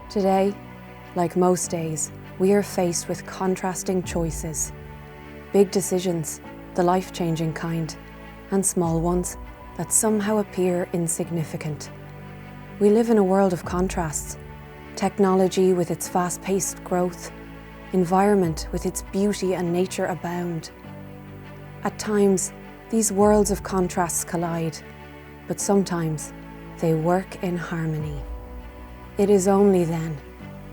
Today, like most days, we are faced with contrasting choices. Big decisions, the life-changing kind, and small ones that somehow appear insignificant. We live in a world of contrasts. Technology with its fast-paced growth, environment with its beauty and nature abound. At times, these worlds of contrasts collide, but sometimes they work in harmony. It is only then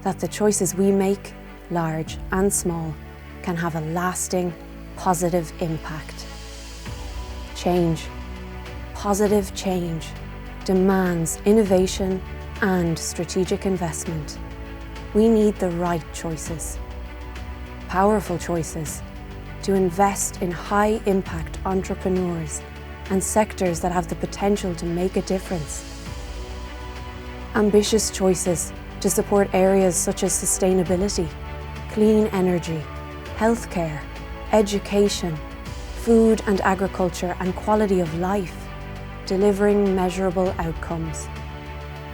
that the choices we make, large and small, can have a lasting, positive impact. Change, positive change, demands innovation and strategic investment. We need the right choices, powerful choices, to invest in high-impact entrepreneurs and sectors that have the potential to make a difference. Ambitious choices to support areas such as sustainability, clean energy, healthcare, education, food and agriculture, and quality of life, delivering measurable outcomes.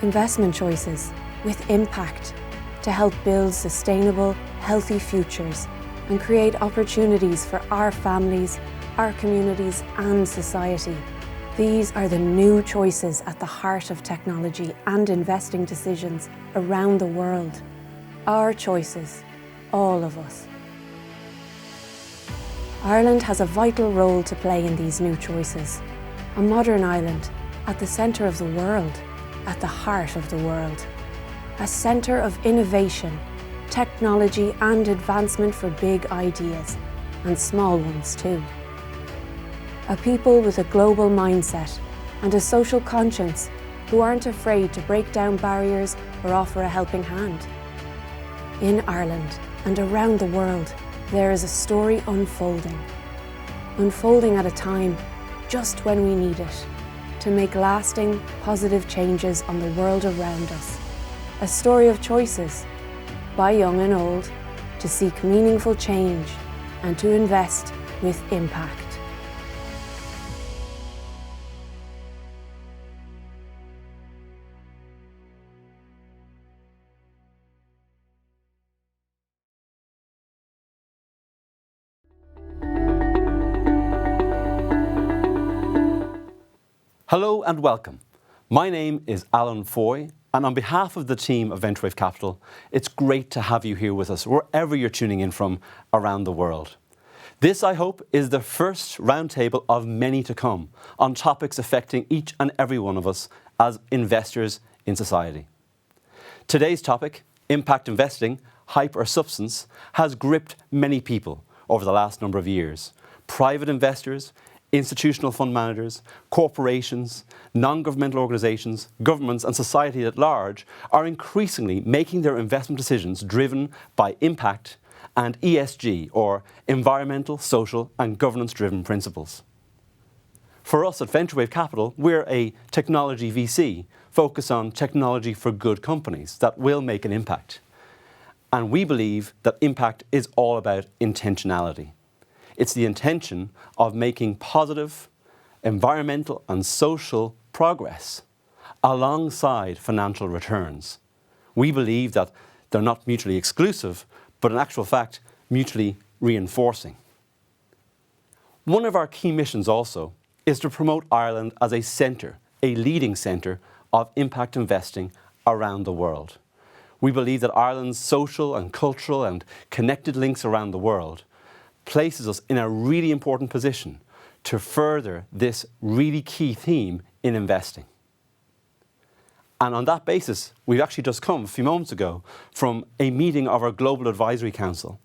Investment choices with impact to help build sustainable, healthy futures and create opportunities for our families, our communities, and society. These are the new choices at the heart of technology and investing decisions around the world. Our choices, all of us. Ireland has a vital role to play in these new choices. A modern island at the centre of the world, at the heart of the world. A centre of innovation, technology and advancement for big ideas, and small ones too. A people with a global mindset and a social conscience who aren't afraid to break down barriers or offer a helping hand. In Ireland and around the world, there is a story unfolding at a time just when we need it, to make lasting, positive changes on the world around us. A story of choices, by young and old, to seek meaningful change and to invest with impact. Hello and welcome. My name is Alan Foy, and on behalf of the team of VentureWave Capital, it's great to have you here with us wherever you're tuning in from around the world. This, I hope, is the first roundtable of many to come on topics affecting each and every one of us as investors in society. Today's topic, impact investing, hype or substance, has gripped many people over the last number of years. Private investors, institutional fund managers, corporations, non-governmental organisations, governments and society at large are increasingly making their investment decisions driven by impact and ESG, or environmental, social and governance-driven principles. For us at VentureWave Capital, we're a technology VC focused on technology for good companies that will make an impact. And we believe that impact is all about intentionality. It's the intention of making positive environmental and social progress alongside financial returns. We believe that they're not mutually exclusive, but in actual fact, mutually reinforcing. One of our key missions also is to promote Ireland as a centre, a leading centre of impact investing around the world. We believe that Ireland's social and cultural and connected links around the world places us in a really important position to further this really key theme in investing. And on that basis, we've actually just come a few moments ago from a meeting of our Global Advisory Council.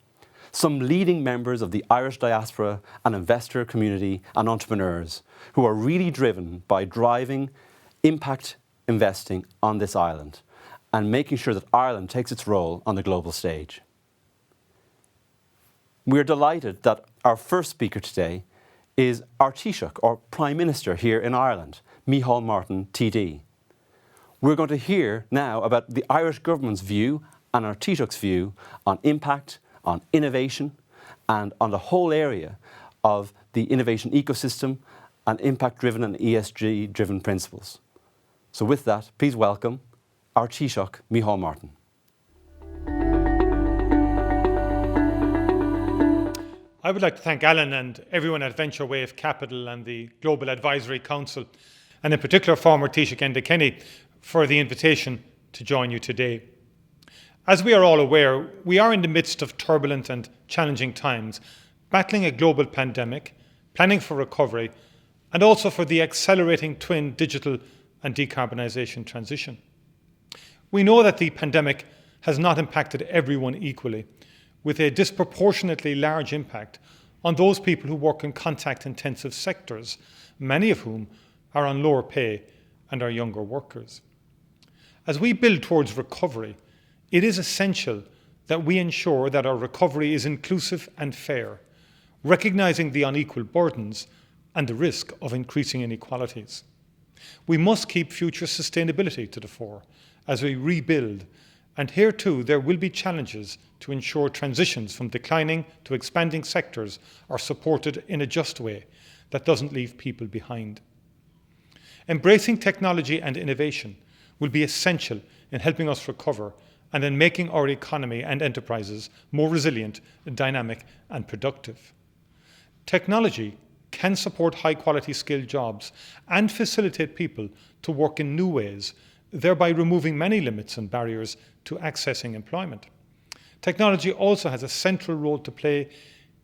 Some leading members of the Irish diaspora and investor community and entrepreneurs who are really driven by driving impact investing on this island and making sure that Ireland takes its role on the global stage. We're delighted that our first speaker today is our Taoiseach, or Prime Minister here in Ireland, Micheál Martin, TD. We're going to hear now about the Irish government's view and our Taoiseach's view on impact, on innovation, and on the whole area of the innovation ecosystem and impact-driven and ESG-driven principles. So with that, please welcome our Taoiseach, Micheál Martin. I would like to thank Alan and everyone at VentureWave Capital and the Global Advisory Council, and in particular former Taoiseach Enda Kenny, for the invitation to join you today. As we are all aware, we are in the midst of turbulent and challenging times, battling a global pandemic, planning for recovery, and also for the accelerating twin digital and decarbonisation transition. We know that the pandemic has not impacted everyone equally, with a disproportionately large impact on those people who work in contact-intensive sectors, many of whom are on lower pay and are younger workers. As we build towards recovery, it is essential that we ensure that our recovery is inclusive and fair, recognising the unequal burdens and the risk of increasing inequalities. We must keep future sustainability to the fore as we rebuild, and here too there will be challenges to ensure transitions from declining to expanding sectors are supported in a just way that doesn't leave people behind. Embracing technology and innovation will be essential in helping us recover and in making our economy and enterprises more resilient, dynamic and productive. Technology can support high-quality skilled jobs and facilitate people to work in new ways, thereby removing many limits and barriers to accessing employment. Technology also has a central role to play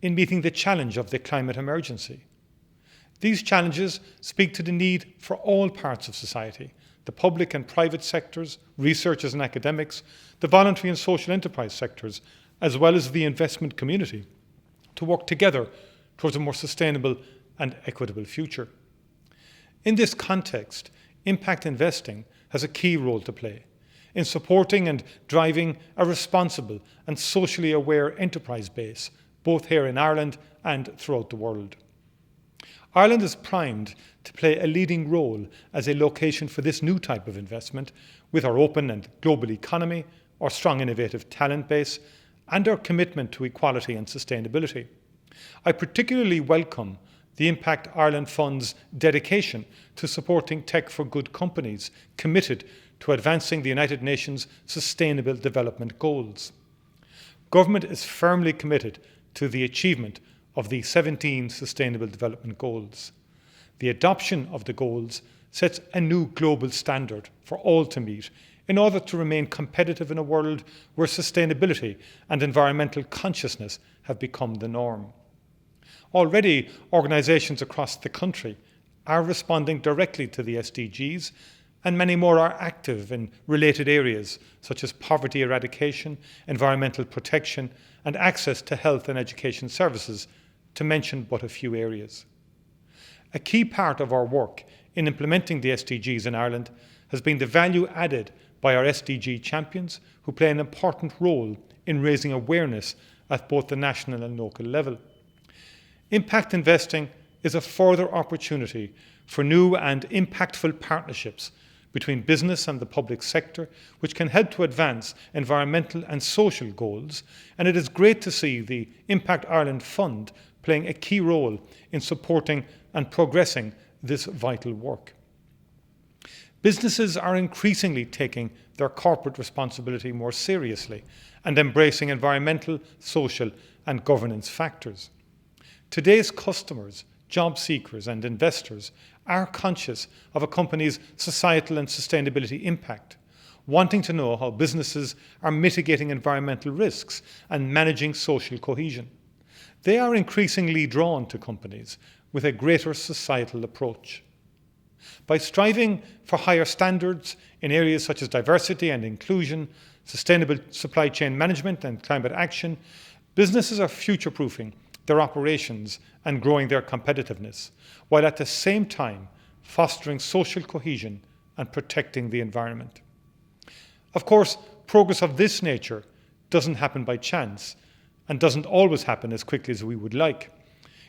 in meeting the challenge of the climate emergency. These challenges speak to the need for all parts of society, the public and private sectors, researchers and academics, the voluntary and social enterprise sectors, as well as the investment community, to work together towards a more sustainable and equitable future. In this context, impact investing has a key role to play in supporting and driving a responsible and socially aware enterprise base, both here in Ireland and throughout the world. Ireland is primed to play a leading role as a location for this new type of investment with our open and global economy, our strong innovative talent base, and our commitment to equality and sustainability. I particularly welcome the Impact Ireland Fund's dedication to supporting tech for good companies committed to advancing the United Nations Sustainable Development Goals. Government is firmly committed to the achievement of the 17 Sustainable Development Goals. The adoption of the goals sets a new global standard for all to meet in order to remain competitive in a world where sustainability and environmental consciousness have become the norm. Already, organisations across the country are responding directly to the SDGs, and many more are active in related areas such as poverty eradication, environmental protection, and access to health and education services, to mention but a few areas. A key part of our work in implementing the SDGs in Ireland has been the value added by our SDG champions, who play an important role in raising awareness at both the national and local level. Impact investing is a further opportunity for new and impactful partnerships between business and the public sector, which can help to advance environmental and social goals, and it is great to see the Impact Ireland Fund playing a key role in supporting and progressing this vital work. Businesses are increasingly taking their corporate responsibility more seriously and embracing environmental, social and governance factors. Today's customers, job seekers and investors are conscious of a company's societal and sustainability impact, wanting to know how businesses are mitigating environmental risks and managing social cohesion. They are increasingly drawn to companies with a greater societal approach. By striving for higher standards in areas such as diversity and inclusion, sustainable supply chain management and climate action, businesses are future-proofing their operations and growing their competitiveness, while at the same time fostering social cohesion and protecting the environment. Of course, progress of this nature doesn't happen by chance and doesn't always happen as quickly as we would like.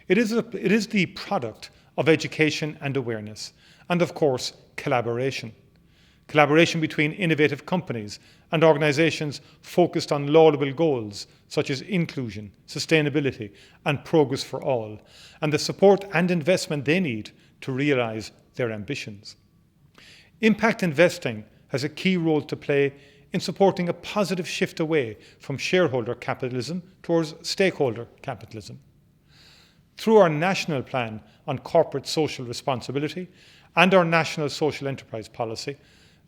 It is the product of education and awareness, and of course, collaboration. Collaboration between innovative companies and organisations focused on laudable goals such as inclusion, sustainability and progress for all, and the support and investment they need to realise their ambitions. Impact investing has a key role to play in supporting a positive shift away from shareholder capitalism towards stakeholder capitalism. Through our national plan on corporate social responsibility and our national social enterprise policy,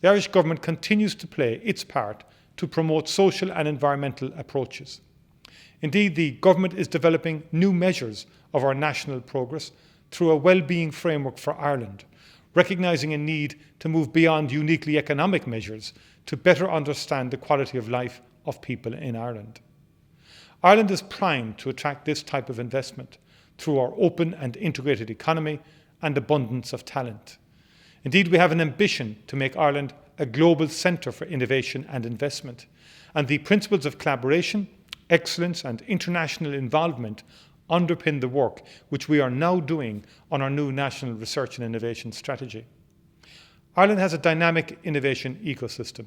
the Irish Government continues to play its part to promote social and environmental approaches. Indeed, the Government is developing new measures of our national progress through a well-being framework for Ireland, recognising a need to move beyond uniquely economic measures to better understand the quality of life of people in Ireland. Ireland is primed to attract this type of investment through our open and integrated economy and abundance of talent. Indeed, we have an ambition to make Ireland a global centre for innovation and investment, and the principles of collaboration, excellence and international involvement underpin the work which we are now doing on our new National Research and Innovation Strategy. Ireland has a dynamic innovation ecosystem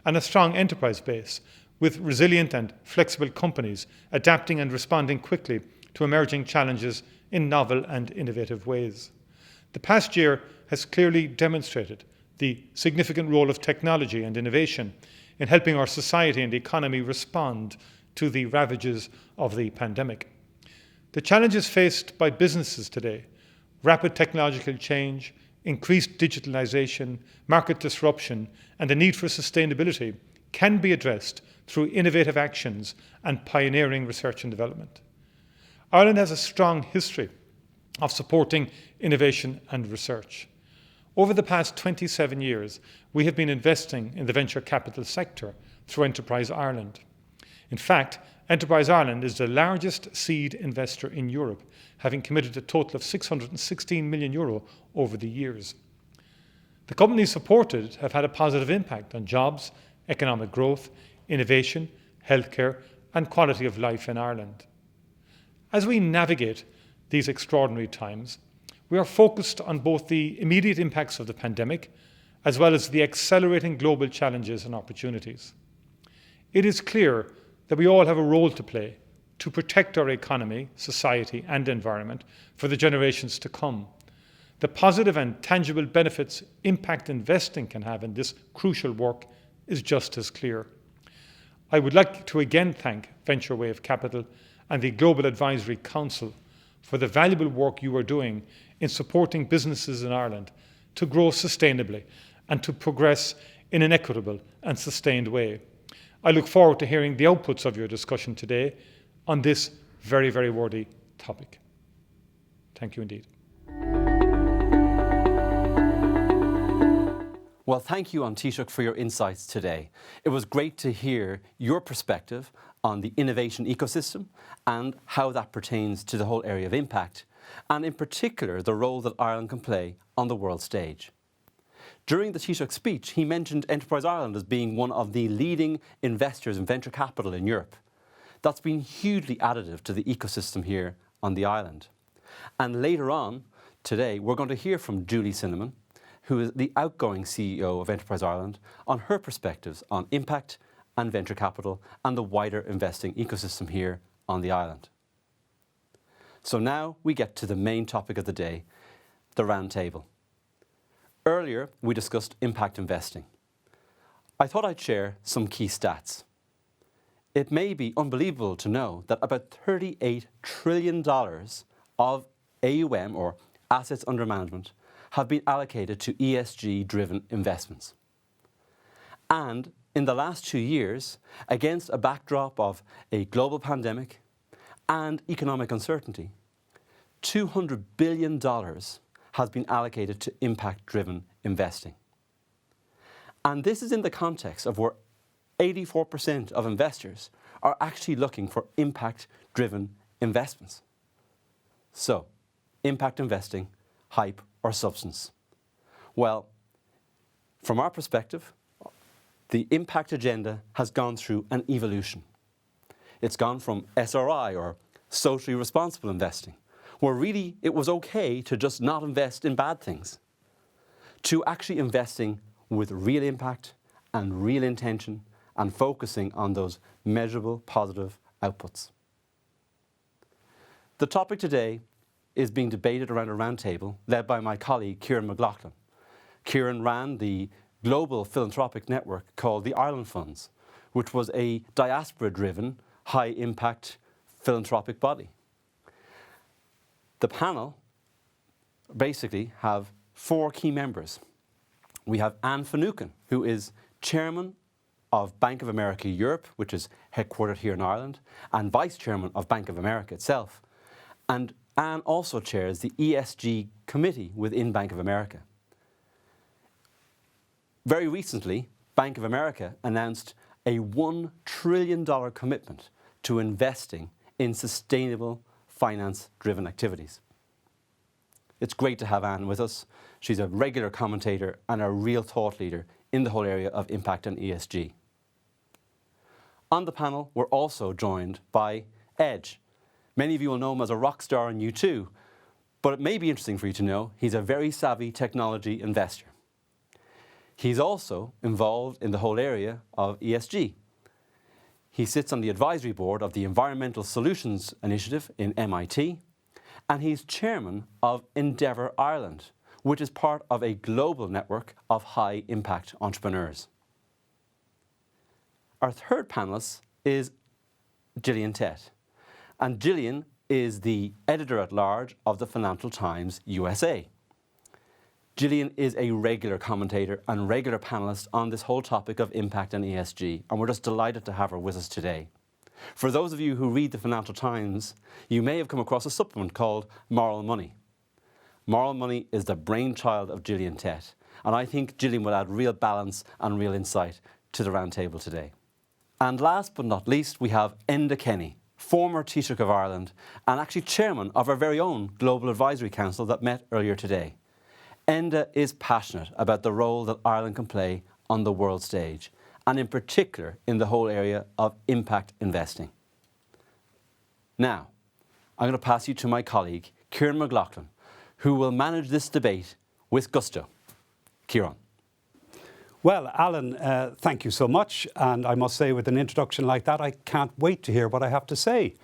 and a strong enterprise base, with resilient and flexible companies adapting and responding quickly to emerging challenges in novel and innovative ways. The past year has clearly demonstrated the significant role of technology and innovation in helping our society and economy respond to the ravages of the pandemic. The challenges faced by businesses today, rapid technological change, increased digitalisation, market disruption, and the need for sustainability can be addressed through innovative actions and pioneering research and development. Ireland has a strong history of supporting innovation and research. Over the past 27 years, we have been investing in the venture capital sector through Enterprise Ireland. In fact, Enterprise Ireland is the largest seed investor in Europe, having committed a total of €616 million over the years. The companies supported have had a positive impact on jobs, economic growth, innovation, healthcare, and quality of life in Ireland. As we navigate these extraordinary times, we are focused on both the immediate impacts of the pandemic as well as the accelerating global challenges and opportunities. It is clear that we all have a role to play to protect our economy, society, and environment for the generations to come. The positive and tangible benefits impact investing can have in this crucial work is just as clear. I would like to again thank VentureWave Capital and the Global Advisory Council for the valuable work you are doing in supporting businesses in Ireland to grow sustainably and to progress in an equitable and sustained way. I look forward to hearing the outputs of your discussion today on this very, very worthy topic. Thank you indeed. Well, thank you, Taoiseach, for your insights today. It was great to hear your perspective on the innovation ecosystem and how that pertains to the whole area of impact, and in particular the role that Ireland can play on the world stage. During the Taoiseach's speech, he mentioned Enterprise Ireland as being one of the leading investors in venture capital in Europe. That's been hugely additive to the ecosystem here on the island. And later on today, we're going to hear from Julie Sinnamon, who is the outgoing CEO of Enterprise Ireland, on her perspectives on impact and venture capital and the wider investing ecosystem here on the island. So now we get to the main topic of the day, the Roundtable. Earlier, we discussed impact investing. I thought I'd share some key stats. It may be unbelievable to know that about $38 trillion of AUM, or assets under management, have been allocated to ESG-driven investments. And in the last 2 years, against a backdrop of a global pandemic and economic uncertainty, $200 billion has been allocated to impact-driven investing. And this is in the context of where 84% of investors are actually looking for impact-driven investments. So, impact investing, hype or substance? Well, from our perspective, the impact agenda has gone through an evolution. It's gone from SRI, or socially responsible investing, where really it was okay to just not invest in bad things, to actually investing with real impact and real intention and focusing on those measurable positive outputs. The topic today is being debated around a roundtable led by my colleague Kieran McLoughlin. Kieran ran the global philanthropic network called the Ireland Funds, which was a diaspora-driven, high-impact philanthropic body. The panel basically have 4 key members. We have Anne Finucane, who is chairman of Bank of America Europe, which is headquartered here in Ireland, and vice chairman of Bank of America itself. And Anne also chairs the ESG committee within Bank of America. Very recently, Bank of America announced a $1 trillion commitment to investing in sustainable finance-driven activities. It's great to have Anne with us. She's a regular commentator and a real thought leader in the whole area of impact and ESG. On the panel, we're also joined by Edge. Many of you will know him as a rock star in U2, but it may be interesting for you to know he's a very savvy technology investor. He's also involved in the whole area of ESG. He sits on the advisory board of the Environmental Solutions Initiative in MIT, and he's chairman of Endeavour Ireland, which is part of a global network of high-impact entrepreneurs. Our third panelist is Gillian Tett, and Gillian is the editor-at-large of the Financial Times USA. Gillian is a regular commentator and regular panellist on this whole topic of impact and ESG, and we're just delighted to have her with us today. For those of you who read the Financial Times, you may have come across a supplement called Moral Money. Moral Money is the brainchild of Gillian Tett, and I think Gillian will add real balance and real insight to the roundtable today. And last but not least, we have Enda Kenny, former Taoiseach of Ireland and actually chairman of our very own Global Advisory Council that met earlier today. Enda is passionate about the role that Ireland can play on the world stage, and in particular in the whole area of impact investing. Now, I'm going to pass you to my colleague, Kieran McLoughlin, who will manage this debate with gusto. Kieran. Well, Alan, thank you so much. And I must say, with an introduction like that, I can't wait to hear what I have to say.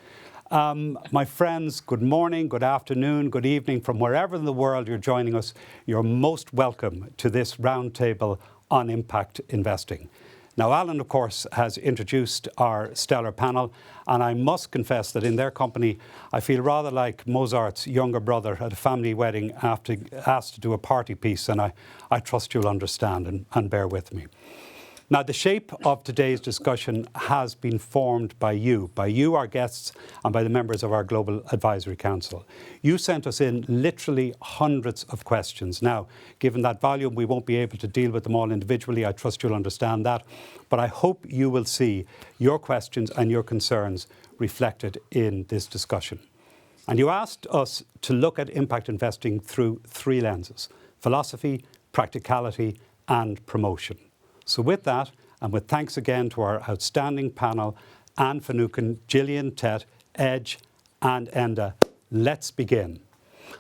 My friends, good morning, good afternoon, good evening. From wherever in the world you're joining us, you're most welcome to this roundtable on impact investing. Now, Alan, of course, has introduced our stellar panel, and I must confess that in their company, I feel rather like Mozart's younger brother at a family wedding after asked to do a party piece, and I trust you'll understand and bear with me. Now, the shape of today's discussion has been formed by you, our guests, and by the members of our Global Advisory Council. You sent us in literally hundreds of questions. Now, given that volume, we won't be able to deal with them all individually. I trust you'll understand that. But I hope you will see your questions and your concerns reflected in this discussion. And you asked us to look at impact investing through 3 lenses: philosophy, practicality, and promotion. So with that, and with thanks again to our outstanding panel, Anne Finucane, Gillian Tett, Edge, and Enda, let's begin.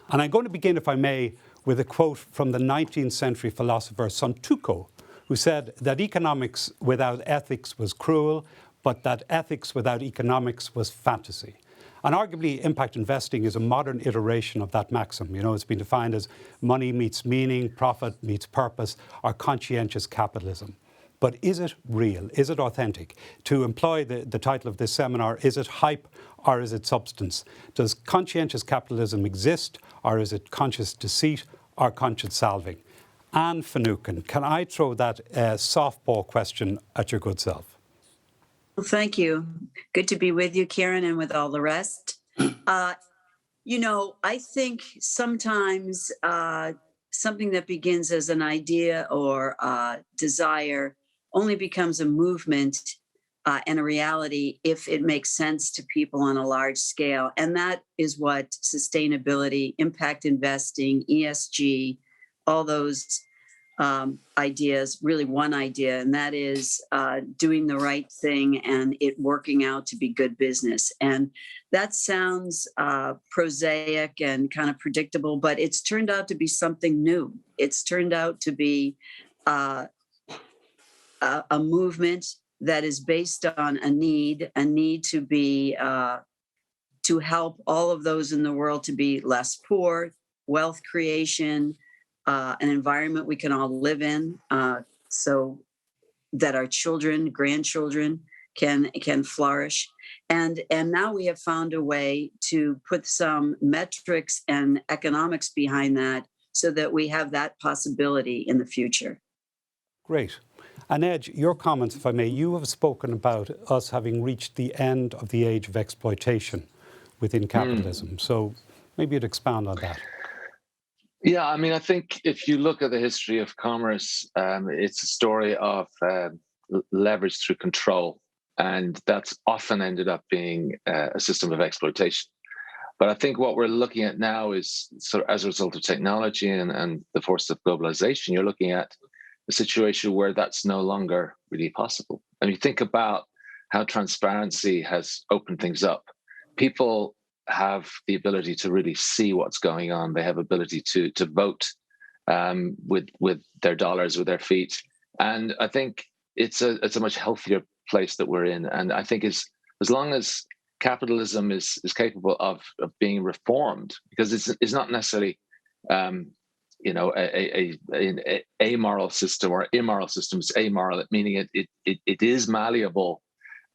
And I'm going to begin, if I may, with a quote from the 19th century philosopher Sun Tzu, who said that economics without ethics was cruel, but that ethics without economics was fantasy. And arguably, impact investing is a modern iteration of that maxim. You know, it's been defined as money meets meaning, profit meets purpose, or conscientious capitalism. But is it real? Is it authentic? To employ the title of this seminar, is it hype or is it substance? Does conscientious capitalism exist, or is it conscious deceit or conscience salving? Anne Finucane, can I throw that softball question at your good self? Well, thank you. Good to be with you, Kieran, and with all the rest. You know, I think sometimes something that begins as an idea or desire only becomes a movement and a reality if it makes sense to people on a large scale. And that is what sustainability, impact investing, ESG, all those ideas, really one idea, and that is doing the right thing and it working out to be good business. And that sounds prosaic and kind of predictable, but it's turned out to be something new. It's turned out to be a movement that is based on a need to be to help all of those in the world to be less poor, wealth creation, an environment we can all live in, so that our children, grandchildren can flourish. And now we have found a way to put some metrics and economics behind that so that we have that possibility in the future. Great. And Ed, your comments, if I may, you have spoken about us having reached the end of the age of exploitation within capitalism. So maybe you'd expand on that. Yeah, I mean, I think if you look at the history of commerce, it's a story of leverage through control. And that's often ended up being a system of exploitation. But I think what we're looking at now is, sort of as a result of technology and the force of globalization, you're looking at a situation where that's no longer really possible. And you think about how transparency has opened things up. People have the ability to really see what's going on. They have ability to vote with their dollars, with their feet. And I think it's a much healthier place that we're in. And I think as long as capitalism is capable of being reformed, because it's not necessarily a moral system or immoral system. It's amoral, meaning it is malleable,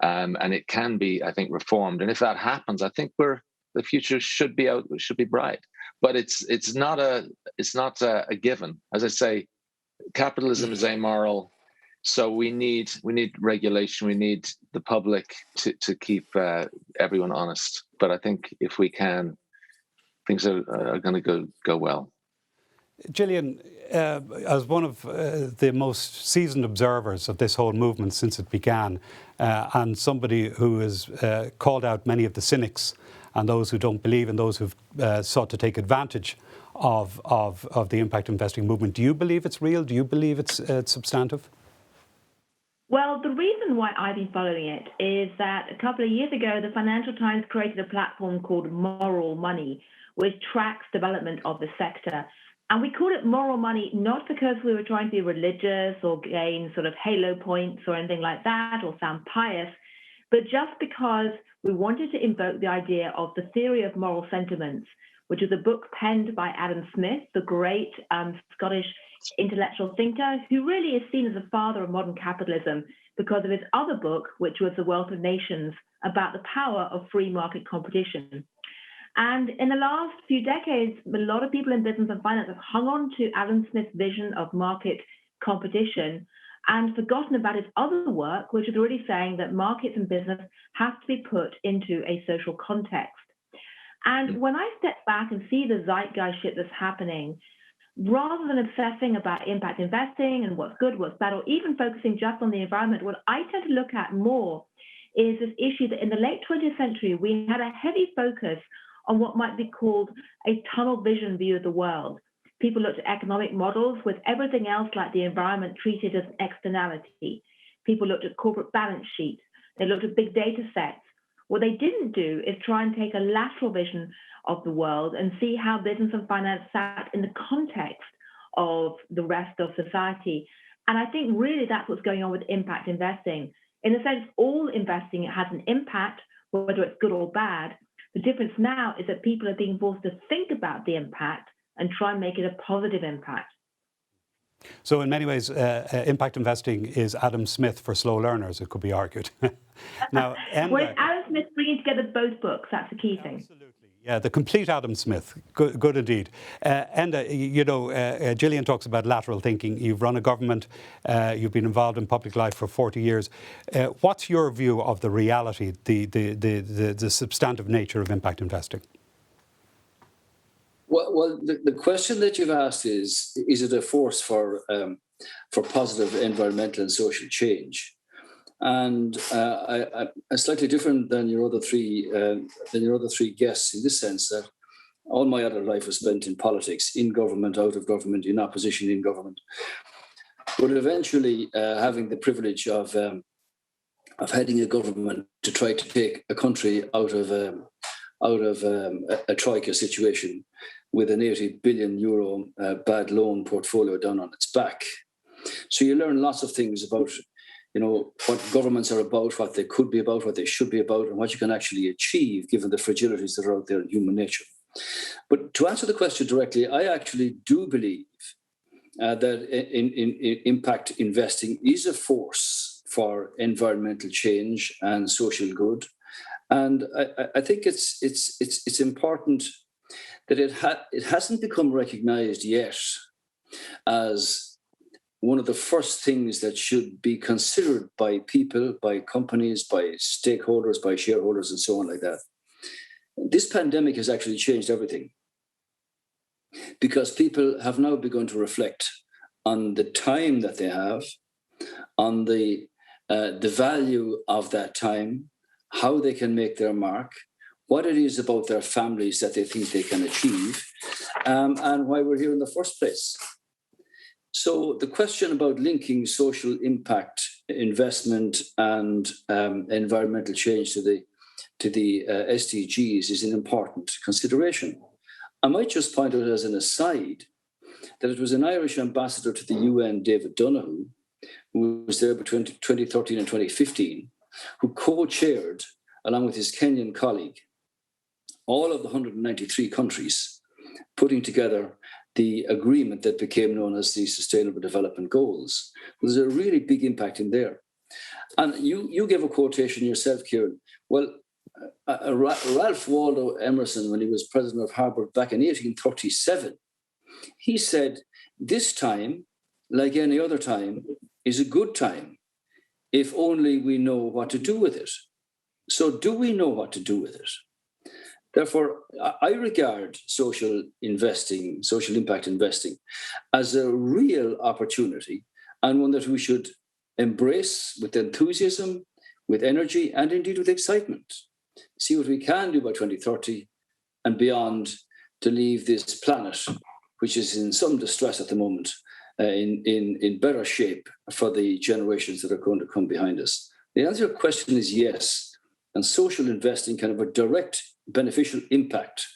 and it can be, I think, reformed. And if that happens, I think the future should be bright. But it's not a given. As I say, capitalism is amoral. So we need regulation. We need the public to keep everyone honest. But I think if we can, things are going to go well. Gillian, as one of the most seasoned observers of this whole movement since it began, and somebody who has called out many of the cynics and those who don't believe and those who've sought to take advantage of the impact investing movement, do you believe it's real? Do you believe it's substantive? Well, the reason why I've been following it is that a couple of years ago, the Financial Times created a platform called Moral Money, which tracks development of the sector. And we called it Moral Money not because we were trying to be religious or gain sort of halo points or anything like that or sound pious, but just because we wanted to invoke the idea of the theory of moral sentiments, which is a book penned by Adam Smith, the great Scottish intellectual thinker, who really is seen as the father of modern capitalism because of his other book, which was The Wealth of Nations, about the power of free market competition. And in the last few decades, a lot of people in business and finance have hung on to Adam Smith's vision of market competition and forgotten about his other work, which is really saying that markets and business have to be put into a social context. And when I step back and see the zeitgeist shit that's happening, rather than obsessing about impact investing and what's good, what's bad, or even focusing just on the environment, what I tend to look at more is this issue that in the late 20th century, we had a heavy focus on what might be called a tunnel vision view of the world. People looked at economic models with everything else like the environment treated as an externality. People looked at corporate balance sheets. They looked at big data sets. What they didn't do is try and take a lateral vision of the world and see how business and finance sat in the context of the rest of society. And I think really that's what's going on with impact investing. In a sense, all investing has an impact, whether it's good or bad. The difference now is that people are being forced to think about the impact and try and make it a positive impact. So in many ways, impact investing is Adam Smith for slow learners, it could be argued. Now, Enda, well, Adam Smith bringing together both books, that's the key thing. Absolutely. Yeah, the complete Adam Smith. Good indeed. Enda, Gillian talks about lateral thinking. You've run a government. You've been involved in public life for 40 years. What's your view of the reality, the substantive nature of impact investing? Well, the question that you've asked is it a force for positive environmental and social change? And I'm slightly different than your other three guests in this sense that all my adult life was spent in politics, in government, out of government, in opposition, in government. But eventually, having the privilege of heading a government to try to take a country out of a troika situation with an €80 billion bad loan portfolio down on its back. So you learn lots of things about, what governments are about, what they could be about, what they should be about, and what you can actually achieve given the fragilities that are out there in human nature. But to answer the question directly, I actually do believe that in impact investing is a force for environmental change and social good. And I think it's important that it hasn't become recognized yet as one of the first things that should be considered by people, by companies, by stakeholders, by shareholders, and so on like that. This pandemic has actually changed everything, because people have now begun to reflect on the time that they have, on the value of that time, how they can make their mark, what it is about their families that they think they can achieve, and why we're here in the first place. So the question about linking social impact, investment, and environmental change to the SDGs is an important consideration. I might just point out as an aside that it was an Irish ambassador to the UN, David Donoghue, who was there between 2013 and 2015, who co-chaired, along with his Kenyan colleague, all of the 193 countries putting together the agreement that became known as the Sustainable Development Goals. There's a really big impact in there. And you gave a quotation yourself, Kieran. Well, Ralph Waldo Emerson, when he was president of Harvard back in 1837, he said, "This time, like any other time, is a good time, if only we know what to do with it." So do we know what to do with it? Therefore, I regard social investing, social impact investing, as a real opportunity, and one that we should embrace with enthusiasm, with energy, and indeed with excitement. See what we can do by 2030 and beyond to leave this planet, which is in some distress at the moment, in better shape for the generations that are going to come behind us. The answer to your question is yes. And social investing can have a direct beneficial impact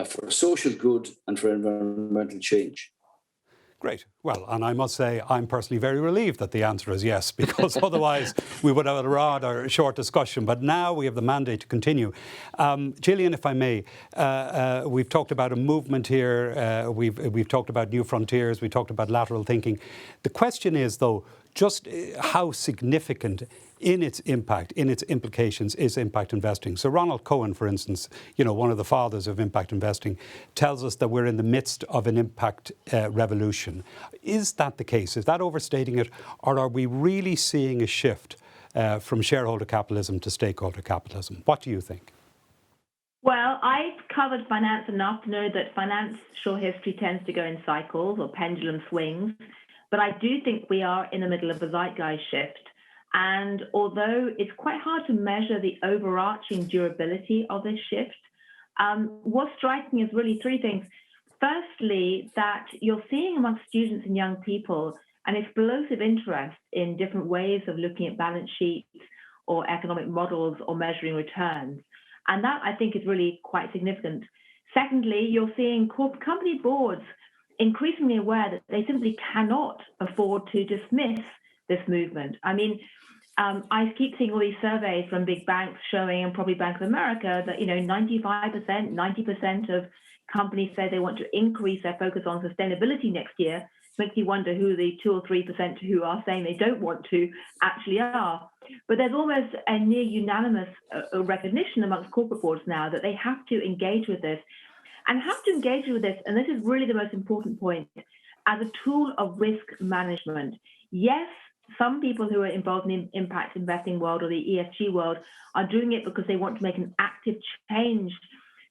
for social good and for environmental change. Great. Well, and I must say I'm personally very relieved that the answer is yes, because otherwise we would have a rather short discussion. But now we have the mandate to continue. Gillian, if I may, we've talked about a movement here. We've talked about new frontiers. We talked about lateral thinking. The question is, though, just how significant in its impact, in its implications, is impact investing. So Ronald Cohen, for instance, one of the fathers of impact investing, tells us that we're in the midst of an impact revolution. Is that the case? Is that overstating it? Or are we really seeing a shift from shareholder capitalism to stakeholder capitalism? What do you think? Well, I've covered finance enough to know that financial history tends to go in cycles or pendulum swings. But I do think we are in the middle of a zeitgeist shift. And although it's quite hard to measure the overarching durability of this shift, what's striking is really three things. Firstly, that you're seeing amongst students and young people an explosive interest in different ways of looking at balance sheets or economic models or measuring returns. And that, I think, is really quite significant. Secondly, you're seeing company boards increasingly aware that they simply cannot afford to dismiss this movement. I mean, I keep seeing all these surveys from big banks showing, and probably Bank of America, that 95%, 90% of companies say they want to increase their focus on sustainability next year. It makes you wonder who the 2 or 3% who are saying they don't want to actually are. But there's almost a near unanimous recognition amongst corporate boards now that they have to engage with this. And have to engage with this, and this is really the most important point, as a tool of risk management. Yes, some people who are involved in the impact investing world or the ESG world are doing it because they want to make an active change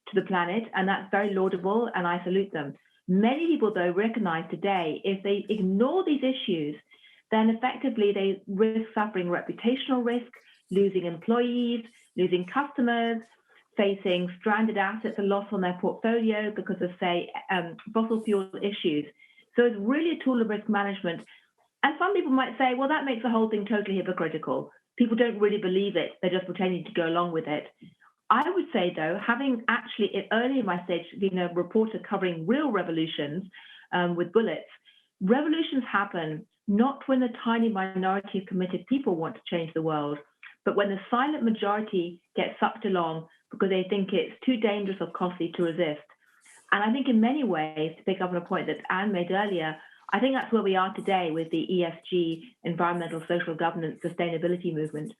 to the planet, and that's very laudable, and I salute them. Many people, though, recognize today if they ignore these issues, then effectively they risk suffering reputational risk, losing employees, losing customers, facing stranded assets, a loss on their portfolio because of, say, fossil fuel issues. So it's really a tool of risk management. And some people might say, well, that makes the whole thing totally hypocritical. People don't really believe it. They're just pretending to go along with it. I would say, though, having actually early in my stage been a reporter covering real revolutions with bullets, revolutions happen not when a tiny minority of committed people want to change the world, but when the silent majority gets sucked along because they think it's too dangerous or costly to resist. And I think in many ways, to pick up on a point that Anne made earlier, I think that's where we are today with the ESG, environmental, social governance, sustainability movement.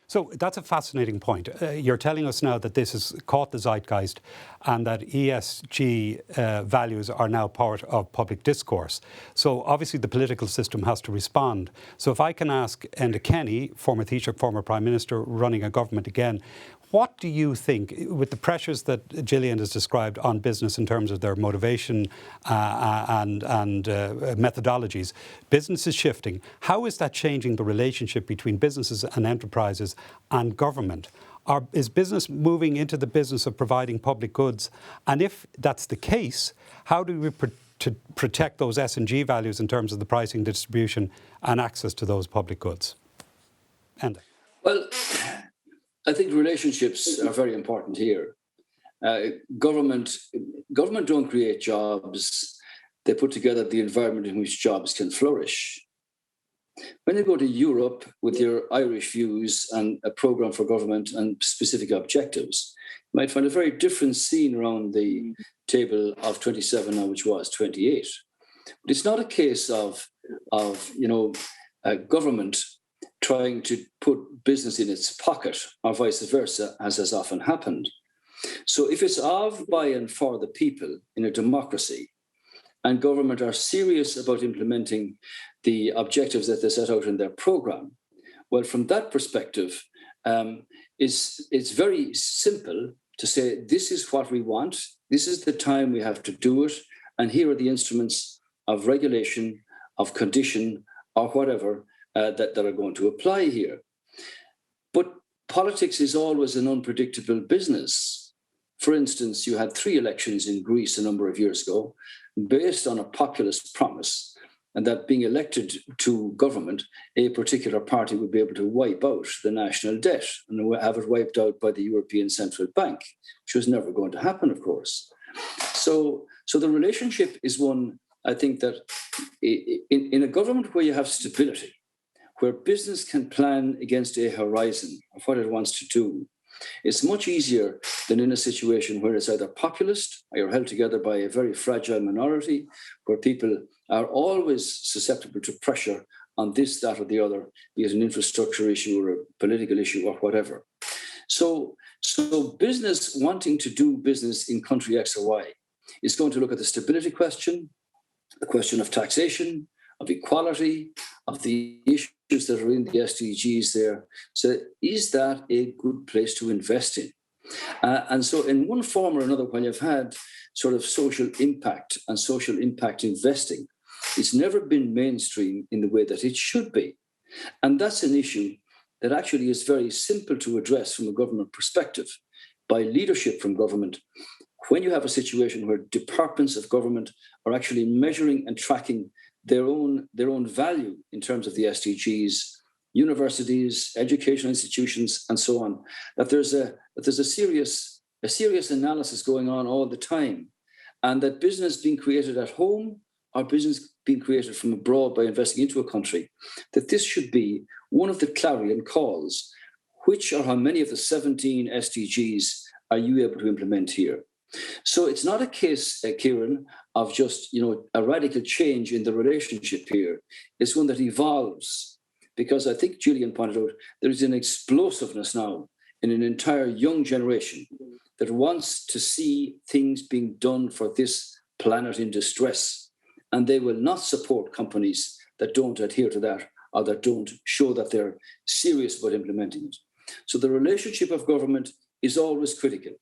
So that's a fascinating point. You're telling us now that this has caught the zeitgeist and that ESG values are now part of public discourse. So obviously the political system has to respond. So if I can ask Enda Kenny, former Taoiseach, former Prime Minister, running a government again, what do you think, with the pressures that Gillian has described on business in terms of their motivation and methodologies, business is shifting. How is that changing the relationship between businesses and enterprises and government? Is business moving into the business of providing public goods? And if that's the case, how do we protect those S&G values in terms of the pricing, distribution and access to those public goods? Enda. Well, I think relationships are very important here. Government don't create jobs. They put together the environment in which jobs can flourish. When you go to Europe with your Irish views and a programme for government and specific objectives, you might find a very different scene around the table of 27 now, which was 28. But it's not a case of government trying to put business in its pocket or vice versa, as has often happened. So if it's of, by and for the people in a democracy, and government are serious about implementing the objectives that they set out in their programme, well, from that perspective, it's very simple to say, this is what we want, this is the time we have to do it, and here are the instruments of regulation, of condition, or whatever, that are going to apply here. But politics is always an unpredictable business. For instance, you had 3 elections in Greece a number of years ago based on a populist promise, and that being elected to government, a particular party would be able to wipe out the national debt and have it wiped out by the European Central Bank, which was never going to happen, of course. So the relationship is one, I think, that in a government where you have stability, where business can plan against a horizon of what it wants to do, it's much easier than in a situation where it's either populist or you're held together by a very fragile minority, where people are always susceptible to pressure on this, that, or the other, be it an infrastructure issue or a political issue or whatever. So business wanting to do business in country X or Y is going to look at the stability question, the question of taxation, of equality, of the issues that are in the SDGs there. So is that a good place to invest in? And so in one form or another, when you've had sort of social impact and social impact investing, it's never been mainstream in the way that it should be. And that's an issue that actually is very simple to address from a government perspective by leadership from government. When you have a situation where departments of government are actually measuring and tracking their own value in terms of the SDGs, universities, educational institutions, and so on, that there's a serious analysis going on all the time, and that business being created at home or business being created from abroad by investing into a country, that this should be one of the clarion calls. Which or how many of the 17 SDGs are you able to implement here? So it's not a case, Kieran, of just a radical change in the relationship here. It's one that evolves, because I think Gillian pointed out there is an explosiveness now in an entire young generation that wants to see things being done for this planet in distress, and they will not support companies that don't adhere to that or that don't show that they're serious about implementing it. So the relationship of government is always critical.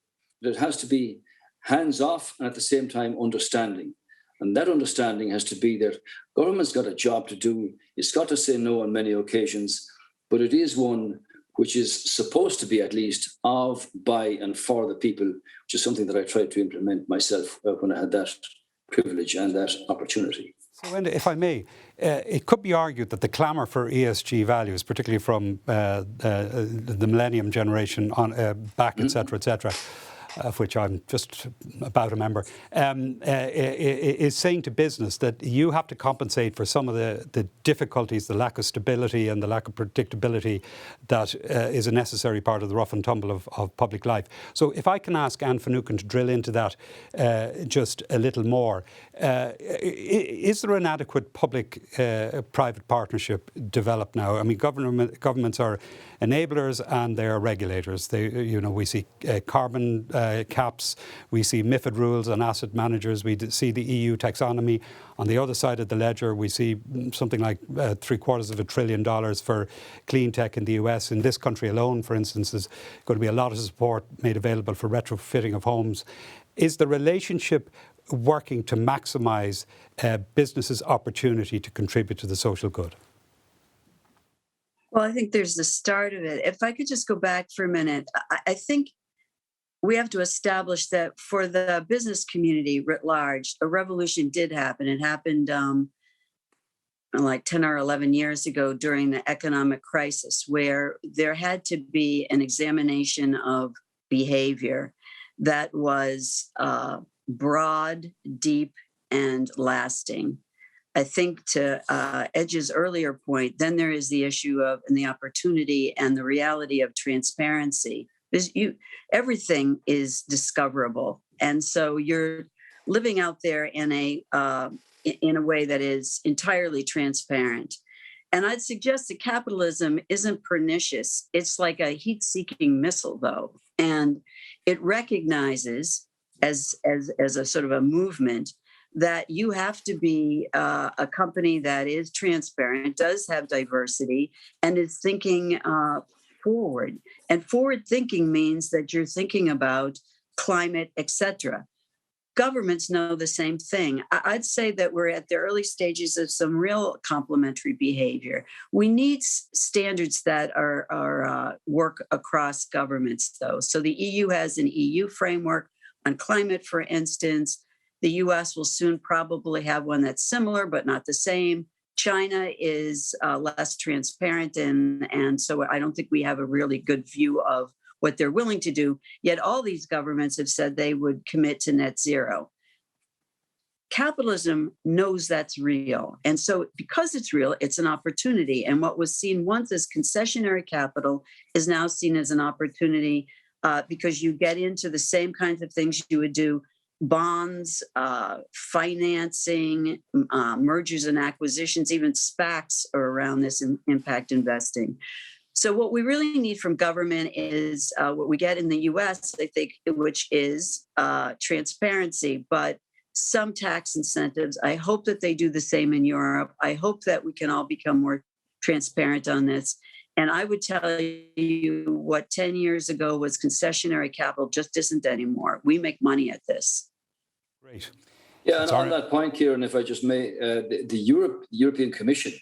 It has to be hands-off and at the same time understanding. And that understanding has to be that government's got a job to do. It's got to say no on many occasions, but it is one which is supposed to be at least of, by and for the people, which is something that I tried to implement myself when I had that privilege and that opportunity. So, Enda, if I may, it could be argued that the clamour for ESG values, particularly from the millennium generation on back, etc., of which I'm just about a member, is saying to business that you have to compensate for some of the difficulties, the lack of stability and the lack of predictability that is a necessary part of the rough and tumble of public life. So if I can ask Anne Finucane to drill into that just a little more, is there an adequate public-private partnership developed now? I mean, governments are enablers and they are regulators. We see carbon caps, we see MiFID rules on asset managers, we see the EU taxonomy. On the other side of the ledger, we see something like $750 billion for clean tech in the US. In this country alone, for instance, there's going to be a lot of support made available for retrofitting of homes. Is the relationship working to maximise businesses' opportunity to contribute to the social good? Well, I think there's the start of it. If I could just go back for a minute, I think we have to establish that for the business community writ large, a revolution did happen. It happened like 10 or 11 years ago during the economic crisis, where there had to be an examination of behavior that was broad, deep, and lasting. I think to Edge's earlier point, then there is the issue of and the opportunity and the reality of transparency. Everything is discoverable, and so you're living out there in a way that is entirely transparent. And I'd suggest that capitalism isn't pernicious. It's like a heat-seeking missile, though, and it recognizes as a sort of a movement that you have to be a company that is transparent, does have diversity, and is thinking forward. And forward thinking means that you're thinking about climate, etc. Governments know the same thing. I'd say that we're at the early stages of some real complementary behavior. We need standards that are work across governments, though. So the EU has an EU framework on climate, for instance. The US will soon probably have one that's similar, but not the same. China is less transparent, and so I don't think we have a really good view of what they're willing to do. Yet all these governments have said they would commit to net zero. Capitalism knows that's real. And so because it's real, it's an opportunity. And what was seen once as concessionary capital is now seen as an opportunity because you get into the same kinds of things you would do: bonds, financing, mergers and acquisitions, even SPACs are around this impact investing. So what we really need from government is what we get in the US, I think, which is transparency, but some tax incentives. I hope that they do the same in Europe. I hope that we can all become more transparent on this. And I would tell you what 10 years ago was concessionary capital just isn't anymore. We make money at this. Great. Yeah, and on that point, Kieran, if I just may, the European Commission,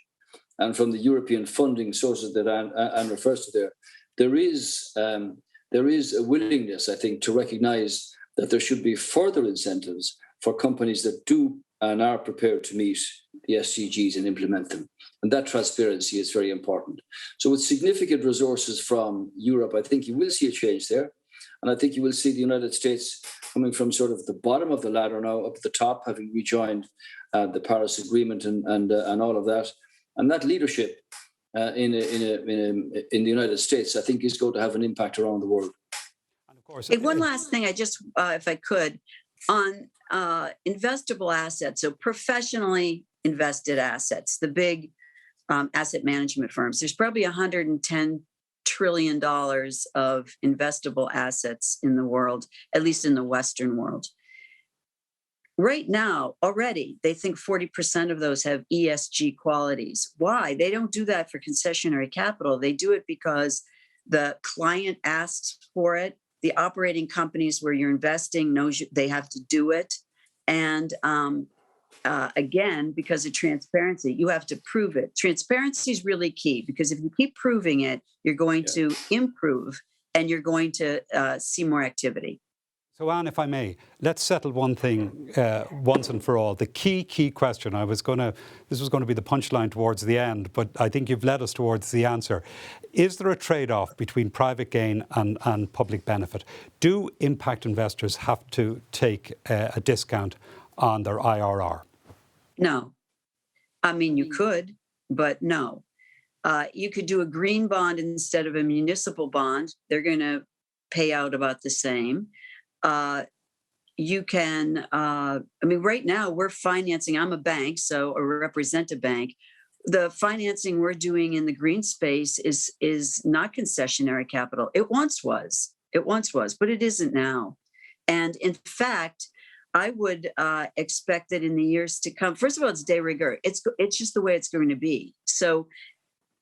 and from the European funding sources that Anne refers to there is a willingness, I think, to recognise that there should be further incentives for companies that do and are prepared to meet the SDGs and implement them. And that transparency is very important. So with significant resources from Europe, I think you will see a change there. And I think you will see the United States coming from sort of the bottom of the ladder now up at the top, having rejoined the Paris Agreement and all of that. And that leadership in the United States, I think, is going to have an impact around the world. And of course, hey, one last thing, I just, if I could, on investable assets, so professionally invested assets, the big asset management firms. There's probably $110 trillion of investable assets in the world, at least in the Western world. Right now, already, they think 40% of those have ESG qualities. Why? They don't do that for concessionary capital. They do it because the client asks for it. The operating companies where you're investing knows they have to do it. And again, because of transparency, you have to prove it. Transparency is really key, because if you keep proving it, you're going to improve and you're going to see more activity. So, Anne, if I may, let's settle one thing once and for all. The key question, this was going to be the punchline towards the end, but I think you've led us towards the answer. Is there a trade-off between private gain and public benefit? Do impact investors have to take a discount on their IRR? No. I mean, you could, but no. You could do a green bond instead of a municipal bond. They're going to pay out about the same. You can, right now we're financing, I'm a bank, so I represent a bank. The financing we're doing in the green space is not concessionary capital. It once was, but it isn't now. And in fact, I would expect that in the years to come, first of all, it's de rigueur. It's just the way it's going to be. So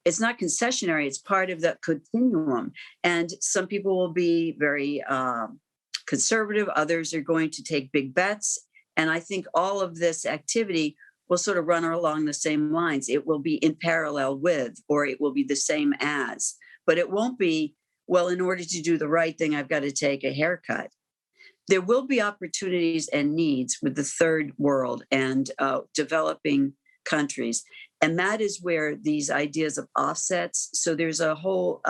it's not concessionary, it's part of that continuum. And some people will be very conservative, others are going to take big bets. And I think all of this activity will sort of run along the same lines. It will be in parallel with, or it will be the same as, but it won't be, well, in order to do the right thing, I've got to take a haircut. There will be opportunities and needs with the third world and developing countries. And that is where these ideas of offsets, so there's a whole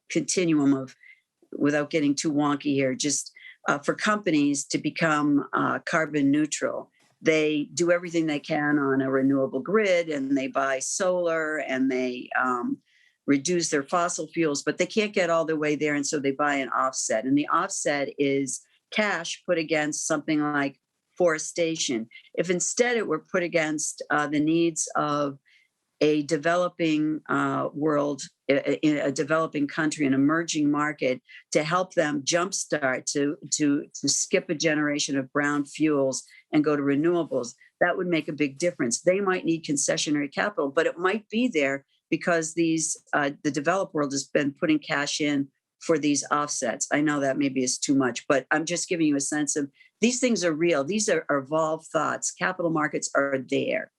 continuum of, without getting too wonky here, just for companies to become carbon neutral. They do everything they can on a renewable grid, and they buy solar, and they reduce their fossil fuels, but they can't get all the way there, and so they buy an offset. And the offset is cash put against something like forestation. If instead it were put against the needs of a developing world, in a developing country, an emerging market, to help them jumpstart, to skip a generation of brown fuels and go to renewables, that would make a big difference. They might need concessionary capital, but it might be there because the developed world has been putting cash in for these offsets. I know that maybe is too much, but I'm just giving you a sense of these things are real. These are evolved thoughts. Capital markets are there.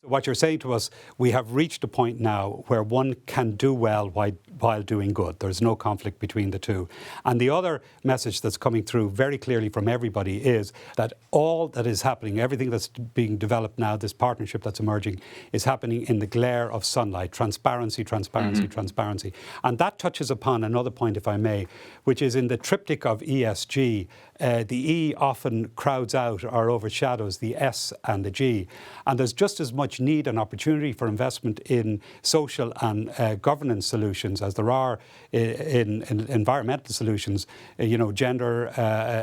What you're saying to us, we have reached a point now where one can do well while doing good. There's no conflict between the two. And the other message that's coming through very clearly from everybody is that all that is happening, everything that's being developed now, this partnership that's emerging, is happening in the glare of sunlight. Transparency, transparency, transparency. And that touches upon another point, if I may, which is in the triptych of ESG, the E often crowds out or overshadows the S and the G. And there's just as much need and opportunity for investment in social and governance solutions as there are in environmental solutions, gender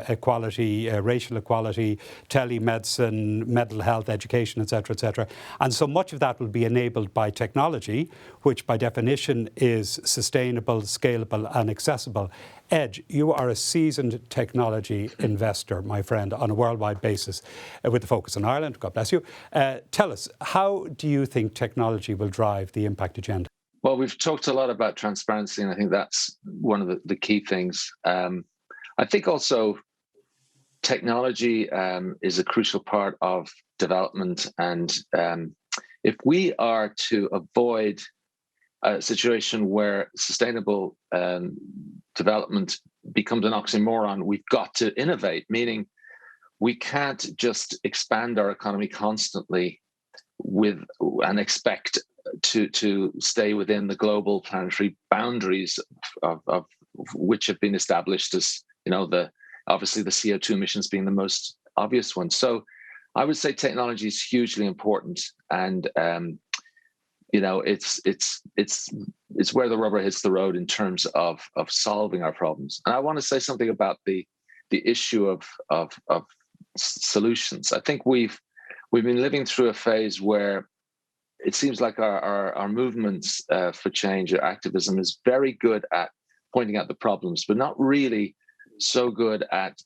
equality, racial equality, telemedicine, mental health, education, etc., etc. And so much of that will be enabled by technology, which by definition is sustainable, scalable and accessible. Ed, you are a seasoned technology investor, my friend, on a worldwide basis with a focus on Ireland. God bless you. Tell us, how do you think technology will drive the impact agenda? Well, we've talked a lot about transparency, and I think that's one of the key things. I think also technology is a crucial part of development. And if we are to avoid a situation where sustainable development becomes an oxymoron, we've got to innovate, meaning we can't just expand our economy constantly and expect to stay within the global planetary boundaries of which have been established as, obviously the CO2 emissions being the most obvious one. So I would say technology is hugely important, and it's where the rubber hits the road in terms of solving our problems. And I want to say something about the issue of solutions. I think we've been living through a phase where it seems like our movements for change, or activism, is very good at pointing out the problems, but not really so good at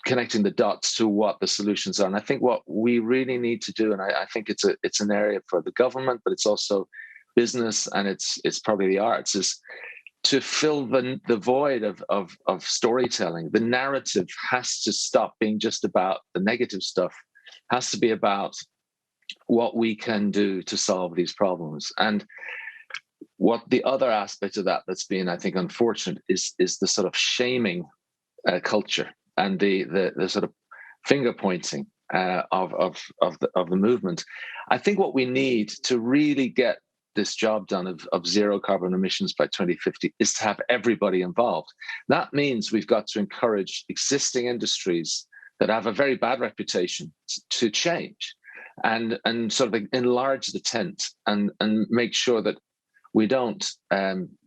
connecting the dots to what the solutions are. And I think what we really need to do, and I think it's an area for the government, but it's also business, and it's probably the arts, is to fill the void of storytelling. The narrative has to stop being just about the negative stuff, has to be about what we can do to solve these problems. And what the other aspect of that that's been, I think, unfortunate is the sort of shaming culture and the sort of finger pointing of the movement. I think what we need to really get this job done of zero carbon emissions by 2050 is to have everybody involved. That means we've got to encourage existing industries that have a very bad reputation to change and sort of enlarge the tent and make sure that we don't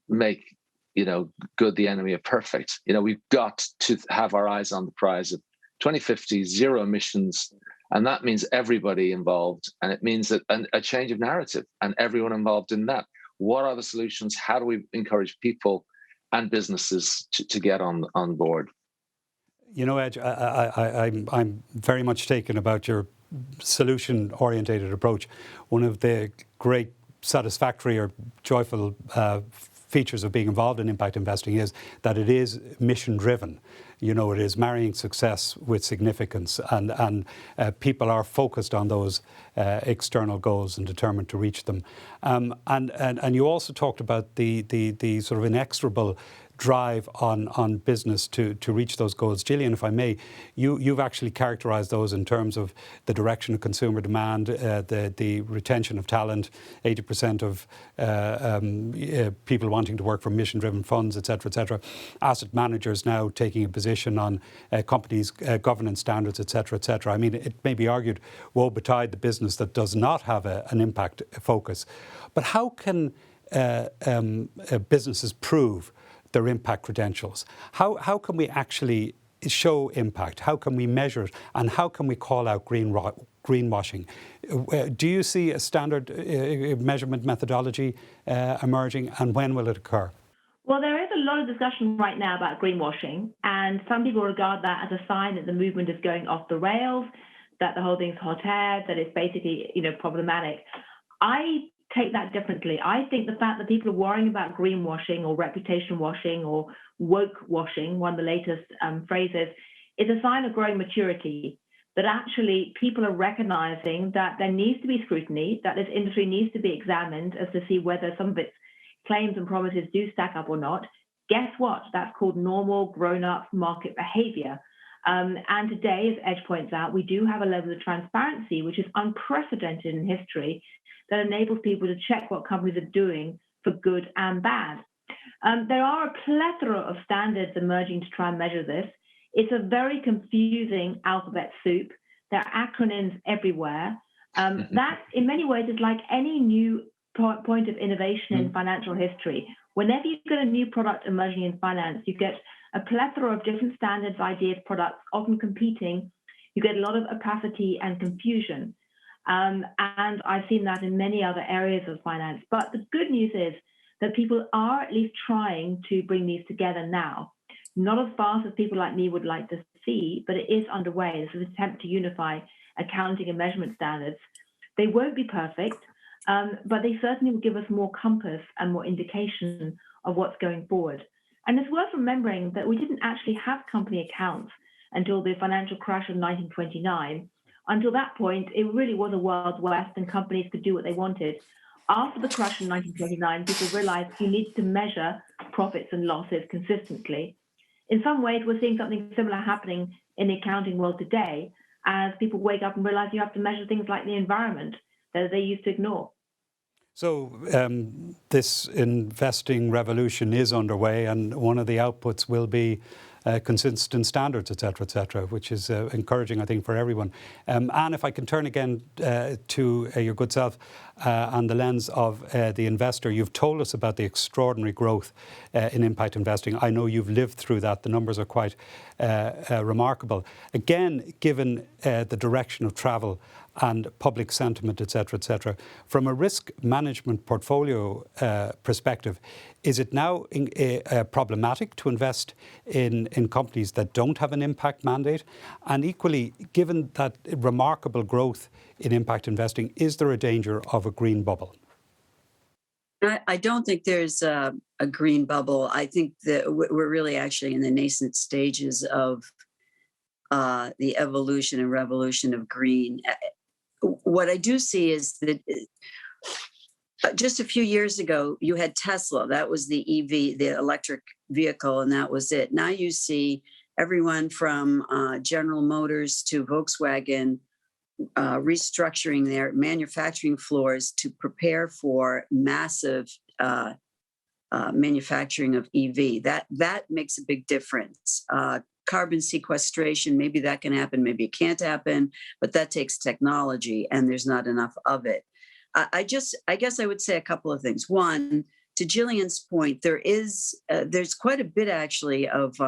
make good the enemy of perfect. We've got to have our eyes on the prize of 2050 zero emissions, and that means everybody involved, and it means that a change of narrative and everyone involved in that. What are the solutions? How do we encourage people and businesses to get on board? Ed, I'm very much taken about your solution-orientated approach. One of the great satisfactory or joyful features of being involved in impact investing is that it is mission-driven. It is marrying success with significance, and people are focused on those external goals and determined to reach them. And you also talked about the sort of inexorable drive on business to reach those goals. Gillian, if I may, you've actually characterised those in terms of the direction of consumer demand, the retention of talent, 80% of people wanting to work for mission-driven funds, etc., asset managers now taking a position on companies' governance standards, etc. I mean, it may be argued, woe betide the business that does not have an impact focus. But how can businesses prove their impact credentials? How can we actually show impact? How can we measure it? And how can we call out greenwashing? Do you see a standard measurement methodology emerging, and when will it occur? Well, there is a lot of discussion right now about greenwashing, and some people regard that as a sign that the movement is going off the rails, that the whole thing's hot air, that it's basically, problematic. I take that differently. I think the fact that people are worrying about greenwashing or reputation washing or woke washing, one of the latest phrases, is a sign of growing maturity, that actually people are recognizing that there needs to be scrutiny, that this industry needs to be examined as to see whether some of its claims and promises do stack up or not. Guess what? That's called normal grown-up market behavior. And today, as Edge points out, we do have a level of transparency which is unprecedented in history, that enables people to check what companies are doing for good and bad. There are a plethora of standards emerging to try and measure this. It's a very confusing alphabet soup. There are acronyms everywhere. That, in many ways, is like any new point of innovation in financial history. Whenever you get a new product emerging in finance, you get a plethora of different standards, ideas, products, often competing. You get a lot of opacity and confusion. And I've seen that in many other areas of finance. But the good news is that people are at least trying to bring these together now. Not as fast as people like me would like to see, but it is underway. This is an attempt to unify accounting and measurement standards. They won't be perfect, but they certainly will give us more compass and more indication of what's going forward. And it's worth remembering that we didn't actually have company accounts until the financial crash of 1929. Until that point, it really was a Wild West and companies could do what they wanted. After the crash in 1929, people realized you need to measure profits and losses consistently. In some ways, we're seeing something similar happening in the accounting world today, as people wake up and realize you have to measure things like the environment that they used to ignore. So this investing revolution is underway, and one of the outputs will be consistent standards, etc., which is encouraging, I think, for everyone. Anne, if I can turn again to your good self and the lens of the investor, you've told us about the extraordinary growth in impact investing. I know you've lived through that. The numbers are quite remarkable. Again, given the direction of travel and public sentiment, etc., from a risk management portfolio perspective, is it now problematic to invest in companies that don't have an impact mandate? And equally, given that remarkable growth in impact investing, is there a danger of a green bubble? I don't think there's a green bubble. I think that we're really actually in the nascent stages of the evolution and revolution of green. What I do see is that just a few years ago, you had Tesla. That was the EV, the electric vehicle, and that was it. Now you see everyone from General Motors to Volkswagen restructuring their manufacturing floors to prepare for massive manufacturing of EV. That makes a big difference. Carbon sequestration, maybe that can happen, maybe it can't happen, but that takes technology, and there's not enough of it. I guess I would say a couple of things. One, to Gillian's point, there's quite a bit actually of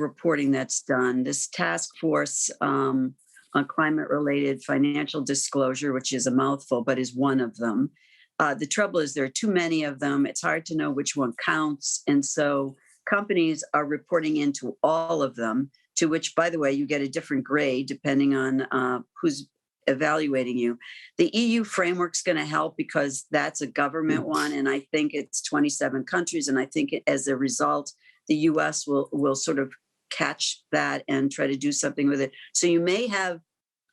reporting that's done. This task force on climate-related financial disclosure, which is a mouthful, but is one of them. The trouble is there are too many of them. It's hard to know which one counts. And so companies are reporting into all of them, to which, by the way, you get a different grade depending on who's evaluating you. The EU framework's going to help because that's a government one. And I think it's 27 countries. And I think as a result, the US will sort of catch that and try to do something with it. So you may have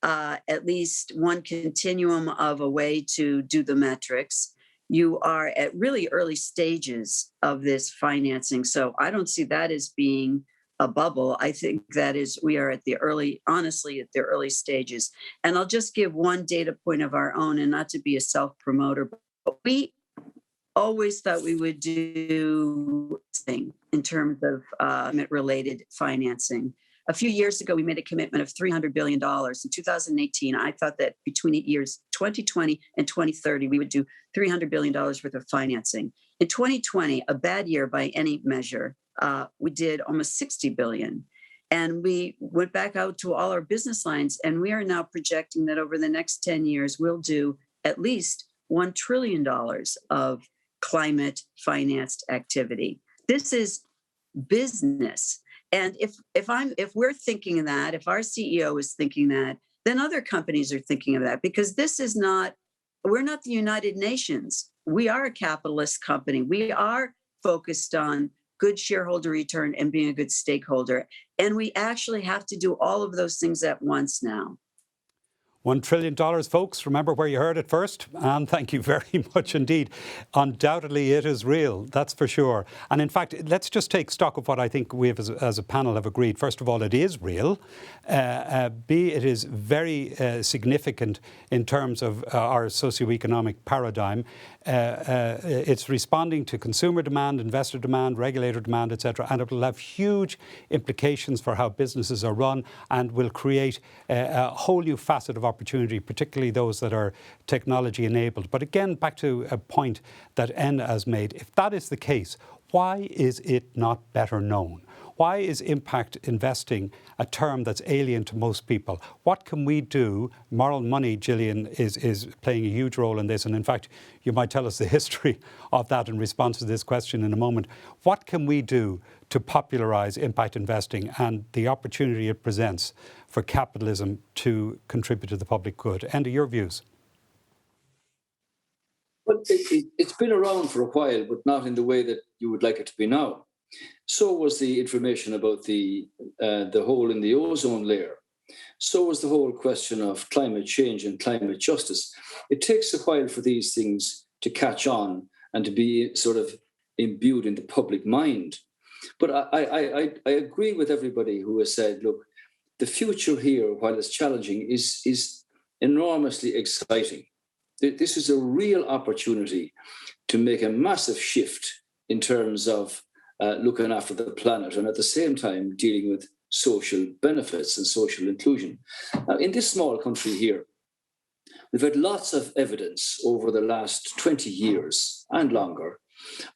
at least one continuum of a way to do the metrics. You are at really early stages of this financing. So I don't see that as being a bubble. I think that we are at the early stages. And I'll just give one data point of our own, and not to be a self-promoter, but we always thought we would do thing in terms of related financing. A few years ago, we made a commitment of $300 billion. In 2018, I thought that between the years 2020 and 2030, we would do $300 billion worth of financing. In 2020, a bad year by any measure, we did almost $60 billion. And we went back out to all our business lines, and we are now projecting that over the next 10 years, we'll do at least $1 trillion of climate financed activity. This is business. And if we're thinking that, if our CEO is thinking that, then other companies are thinking of that, because we're not the United Nations. We are a capitalist company. We are focused on good shareholder return and being a good stakeholder. And we actually have to do all of those things at once now. $1 trillion, folks. Remember where you heard it first. And thank you very much indeed. Undoubtedly, it is real. That's for sure. And in fact, let's just take stock of what I think we have as a panel have agreed. First of all, it is real. B, it is very significant in terms of our socioeconomic paradigm. It's responding to consumer demand, investor demand, regulator demand, etc. And it will have huge implications for how businesses are run, and will create a whole new facet of opportunity, particularly those that are technology enabled. But again, back to a point that Enda has made. If that is the case, why is it not better known? Why is impact investing a term that's alien to most people? What can we do? Moral money, Gillian, is playing a huge role in this. And in fact, you might tell us the history of that in response to this question in a moment. What can we do to popularize impact investing and the opportunity it presents for capitalism to contribute to the public good? Enda, your views? Well, it's been around for a while, but not in the way that you would like it to be now. So was the information about the hole in the ozone layer. So was the whole question of climate change and climate justice. It takes a while for these things to catch on and to be sort of imbued in the public mind. But I agree with everybody who has said, look, the future here, while it's challenging, is enormously exciting. This is a real opportunity to make a massive shift in terms of looking after the planet, and at the same time dealing with social benefits and social inclusion. Now, in this small country here, we've had lots of evidence over the last 20 years and longer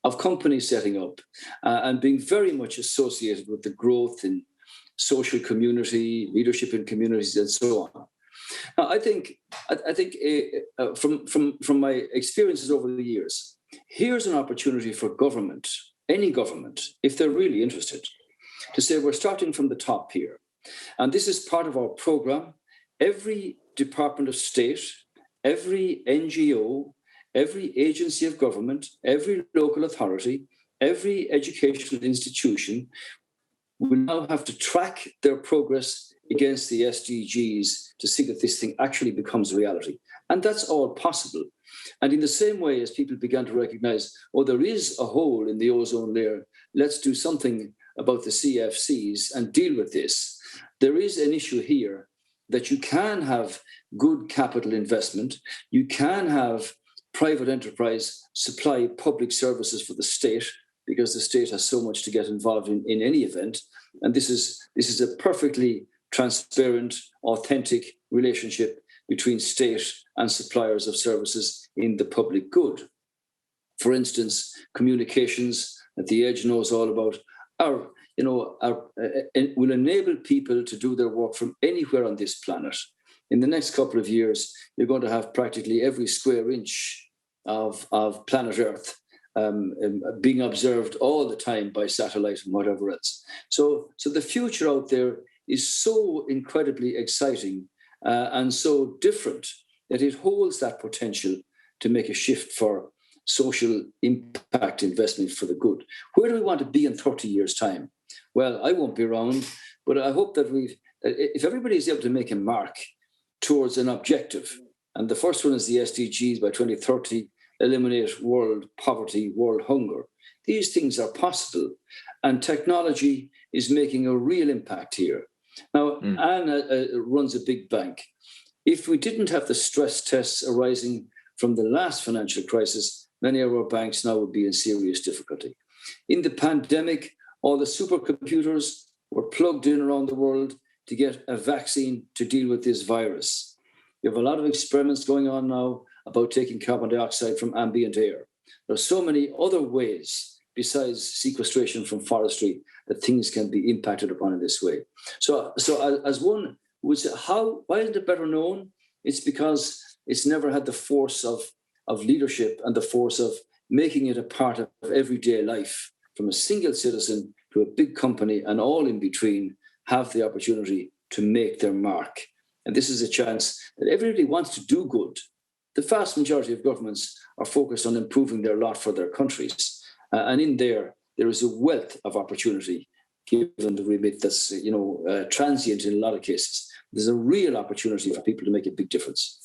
of companies setting up and being very much associated with the growth in social community, leadership in communities, and so on. Now, I think from my experiences over the years, here's an opportunity for government, any government, if they're really interested, to say we're starting from the top here. And this is part of our program. Every Department of State, every NGO, every agency of government, every local authority, every educational institution will now have to track their progress against the SDGs to see that this thing actually becomes reality. And that's all possible. And in the same way as people began to recognize, oh, there is a hole in the ozone layer, let's do something about the CFCs and deal with this, there is an issue here that you can have good capital investment, you can have private enterprise supply public services for the state, because the state has so much to get involved in any event. And this is a perfectly transparent, authentic relationship between state and suppliers of services in the public good. For instance, communications that the Edge knows all about will enable people to do their work from anywhere on this planet. In the next couple of years, you're going to have practically every square inch of planet Earth being observed all the time by satellite and whatever else. So the future out there is so incredibly exciting and so different that it holds that potential to make a shift for social impact investment for the good. Where do we want to be in 30 years' time? Well, I won't be around, but I hope that if everybody is able to make a mark towards an objective, and the first one is the SDGs by 2030, eliminate world poverty, world hunger. These things are possible, and technology is making a real impact here. Now, Anne runs a big bank. If we didn't have the stress tests arising from the last financial crisis, many of our banks now would be in serious difficulty. In the pandemic, all the supercomputers were plugged in around the world to get a vaccine to deal with this virus. You have a lot of experiments going on now about taking carbon dioxide from ambient air. There are so many other ways besides sequestration from forestry that things can be impacted upon in this way. So as one would say, why isn't it better known? It's because it's never had the force of leadership and the force of making it a part of everyday life, from a single citizen to a big company and all in between have the opportunity to make their mark. And this is a chance that everybody wants to do good. The vast majority of governments are focused on improving their lot for their countries. And in there is a wealth of opportunity, given the remit that's transient in a lot of cases. There's a real opportunity for people to make a big difference.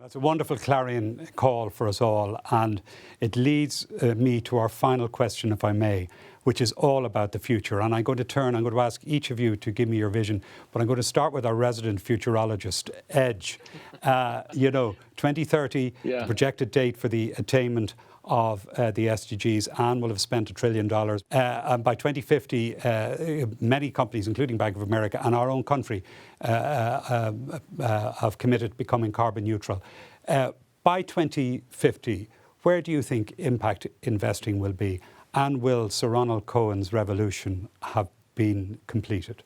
That's a wonderful clarion call for us all, and it leads me to our final question, if I may, which is all about the future. And I'm going to ask each of you to give me your vision, but I'm going to start with our resident futurologist, Edge. 2030, the projected date for the attainment of the SDGs. Anne will have spent $1 trillion. And by 2050, many companies, including Bank of America and our own country, have committed to becoming carbon neutral. By 2050, where do you think impact investing will be? And will Sir Ronald Cohen's revolution have been completed?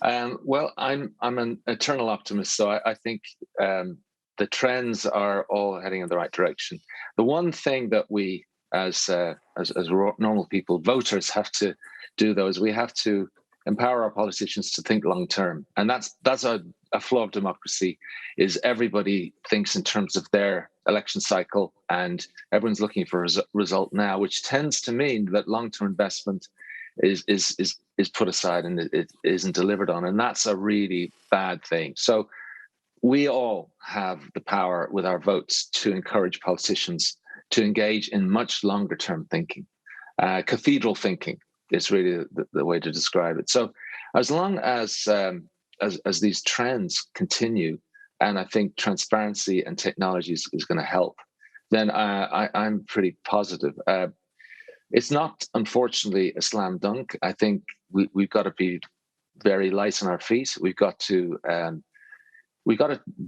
Well, I'm an eternal optimist, so I think the trends are all heading in the right direction. The one thing that we, as normal people, voters, have to do, though, is we have to empower our politicians to think long term, and that's a flaw of democracy. Is everybody thinks in terms of their election cycle, and everyone's looking for a result now, which tends to mean that long term investment is put aside and it isn't delivered on, and that's a really bad thing. So we all have the power with our votes to encourage politicians to engage in much longer term thinking. Cathedral thinking is really the way to describe it. So as long as these trends continue, and I think transparency and technology is going to help, then I'm pretty positive. It's not, unfortunately, a slam dunk. I think we've got to be very light on our feet. We've got to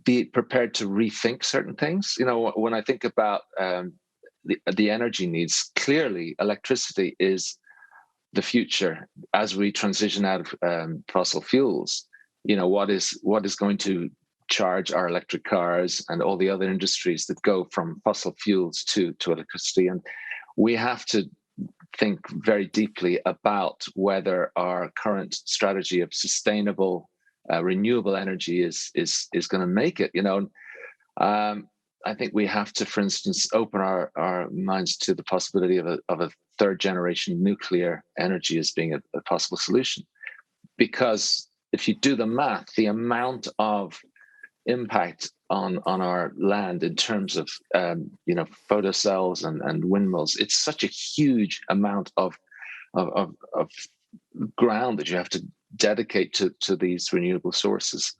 be prepared to rethink certain things. When I think about the energy needs, clearly electricity is the future as we transition out of fossil fuels. What is going to charge our electric cars and all the other industries that go from fossil fuels to electricity? And we have to think very deeply about whether our current strategy of sustainable renewable energy is going to make it. I think we have to, for instance, open our minds to the possibility of a third generation nuclear energy as being a possible solution. Because if you do the math, the amount of impact on our land in terms of photocells and windmills, it's such a huge amount of of ground that you have to dedicate to these renewable sources.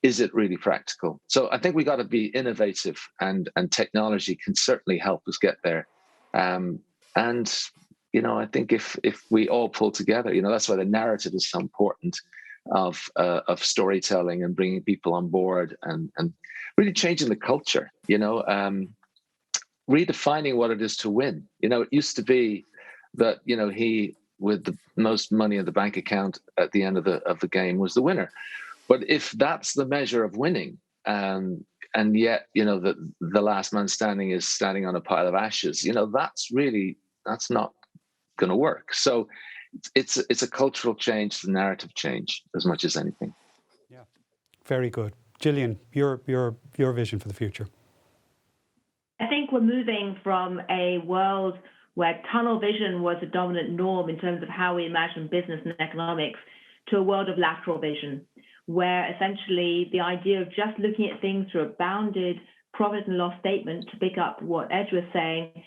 Is it really practical? So I think we got to be innovative, and technology can certainly help us get there. And I think if we all pull together, that's why the narrative is so important of storytelling and bringing people on board and really changing the culture. Redefining what it is to win. It used to be that he with the most money in the bank account at the end of the game was the winner. But if that's the measure of winning, and yet the last man standing is standing on a pile of ashes, that's not going to work. So it's a cultural change, the narrative change as much as anything. Yeah, very good. Gillian, your vision for the future. I think we're moving from a world where tunnel vision was a dominant norm in terms of how we imagine business and economics to a world of lateral vision, where essentially the idea of just looking at things through a bounded profit and loss statement, to pick up what Ed was saying,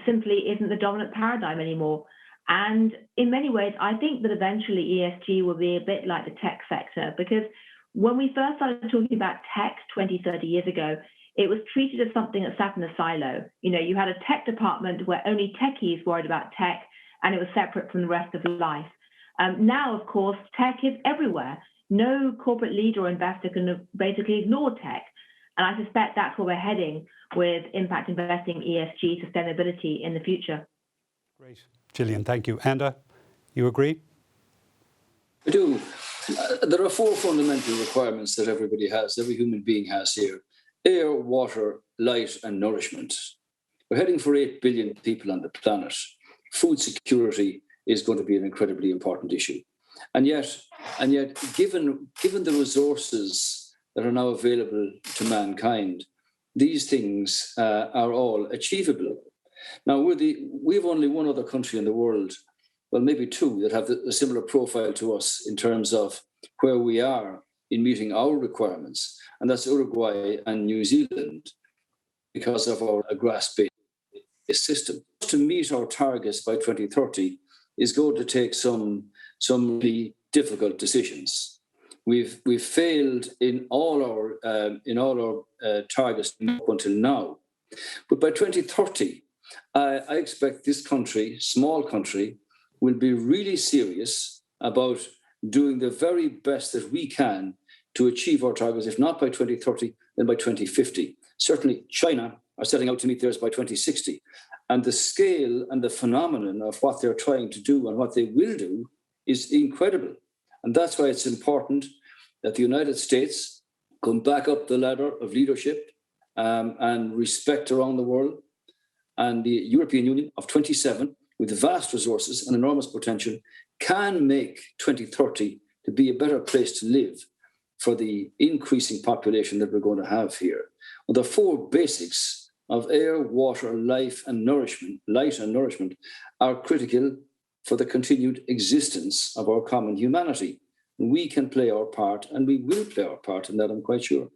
simply isn't the dominant paradigm anymore. And in many ways, I think that eventually ESG will be a bit like the tech sector, because when we first started talking about tech 20, 30 years ago, it was treated as something that sat in a silo. You had a tech department where only techies worried about tech, and it was separate from the rest of life. Now, of course, tech is everywhere. No corporate leader or investor can basically ignore tech. And I suspect that's where we're heading with impact investing, ESG, sustainability in the future. Great. Gillian, thank you. Enda, you agree? I do. There are 4 fundamental requirements that everybody has, every human being has here: air, water, light, and nourishment. We're heading for 8 billion people on the planet. Food security is going to be an incredibly important issue. And yet, given the resources that are now available to mankind, these things are all achievable. Now, we've only one other country in the world, well, maybe 2, that have a similar profile to us in terms of where we are in meeting our requirements, and that's Uruguay and New Zealand, because of our grass-based system. To meet our targets by 2030 is going to take some really difficult decisions. We've failed in all our targets up until now, but by 2030, I expect this country, small country, will be really serious about doing the very best that we can to achieve our targets, if not by 2030, then by 2050. Certainly, China are setting out to meet theirs by 2060. And the scale and the phenomenon of what they're trying to do and what they will do is incredible. And that's why it's important that the United States come back up the ladder of leadership and respect around the world, and the European Union of 27, with vast resources and enormous potential, can make 2030 to be a better place to live for the increasing population that we're going to have here. Well, the 4 basics of air, water, light and nourishment are critical for the continued existence of our common humanity. We can play our part, and we will play our part in that, I'm quite sure.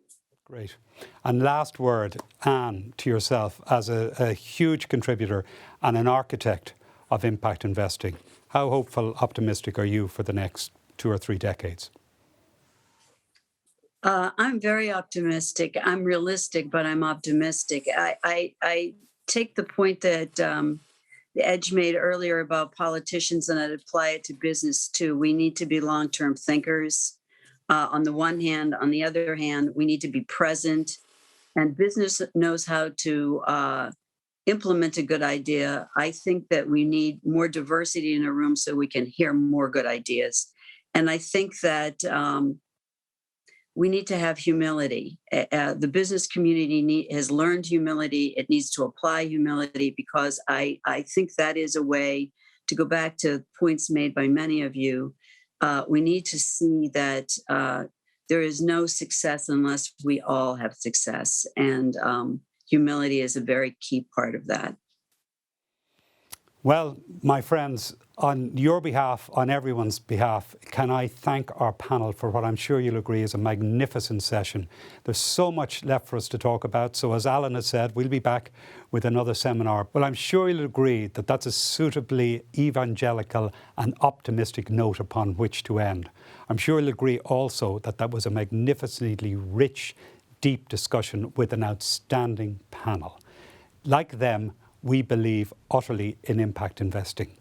Great. And last word, Anne, to yourself, as a huge contributor and an architect of impact investing. How hopeful, optimistic are you for the next 2 or 3 decades? I'm very optimistic. I'm realistic, but I'm optimistic. I take the point that Edge made earlier about politicians, and I'd apply it to business too. We need to be long-term thinkers. On the one hand, on the other hand, we need to be present, and business knows how to implement a good idea. I think that we need more diversity in a room so we can hear more good ideas. And I think that we need to have humility. The business community has learned humility. It needs to apply humility, because I think that is a way to go back to points made by many of you. We need to see that there is no success unless we all have success. And humility is a very key part of that. Well, my friends, On your behalf, on everyone's behalf, can I thank our panel for what I'm sure you'll agree is a magnificent session. There's so much left for us to talk about. So as Alan has said, we'll be back with another seminar. But I'm sure you'll agree that that's a suitably evangelical and optimistic note upon which to end. I'm sure you'll agree also that that was a magnificently rich, deep discussion with an outstanding panel. Like them, we believe utterly in impact investing.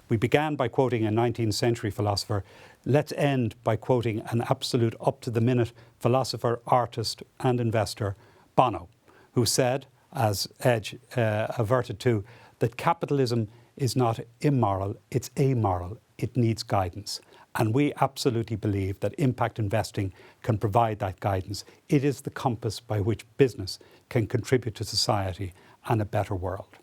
We began by quoting a 19th century philosopher. Let's end by quoting an absolute up-to-the-minute philosopher, artist and investor, Bono, who said, as Edge averted to, that capitalism is not immoral, it's amoral. It needs guidance. And we absolutely believe that impact investing can provide that guidance. It is the compass by which business can contribute to society and a better world.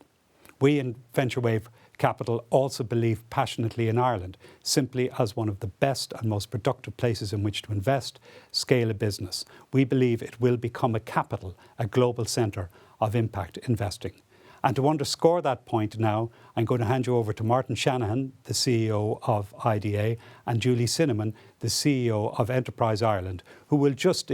We in VentureWave Capital also believe passionately in Ireland, simply as one of the best and most productive places in which to invest, scale a business. We believe it will become a capital, a global centre of impact investing. And to underscore that point now, I'm going to hand you over to Martin Shanahan, the CEO of IDA, and Julie Sinnamon, the CEO of Enterprise Ireland, who will just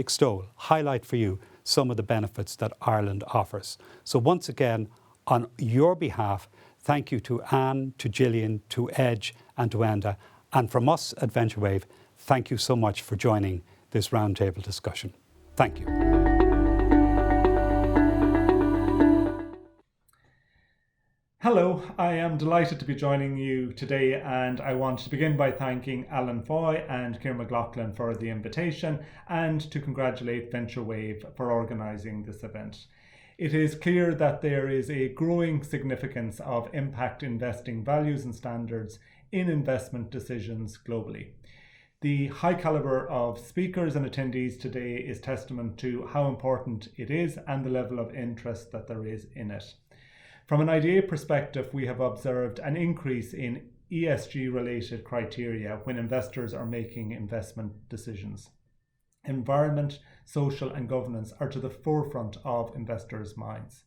highlight for you some of the benefits that Ireland offers. So once again, on your behalf, thank you to Anne, to Gillian, to Edge and to Enda. And from us at VentureWave, thank you so much for joining this roundtable discussion. Thank you. Hello, I am delighted to be joining you today, and I want to begin by thanking Alan Foy and Kieran McLoughlin for the invitation and to congratulate VentureWave for organising this event. It is clear that there is a growing significance of impact investing values and standards in investment decisions globally. The high calibre of speakers and attendees today is testament to how important it is and the level of interest that there is in it. From an IDA perspective, we have observed an increase in ESG-related criteria when investors are making investment decisions. Environment, social and governance are to the forefront of investors' minds.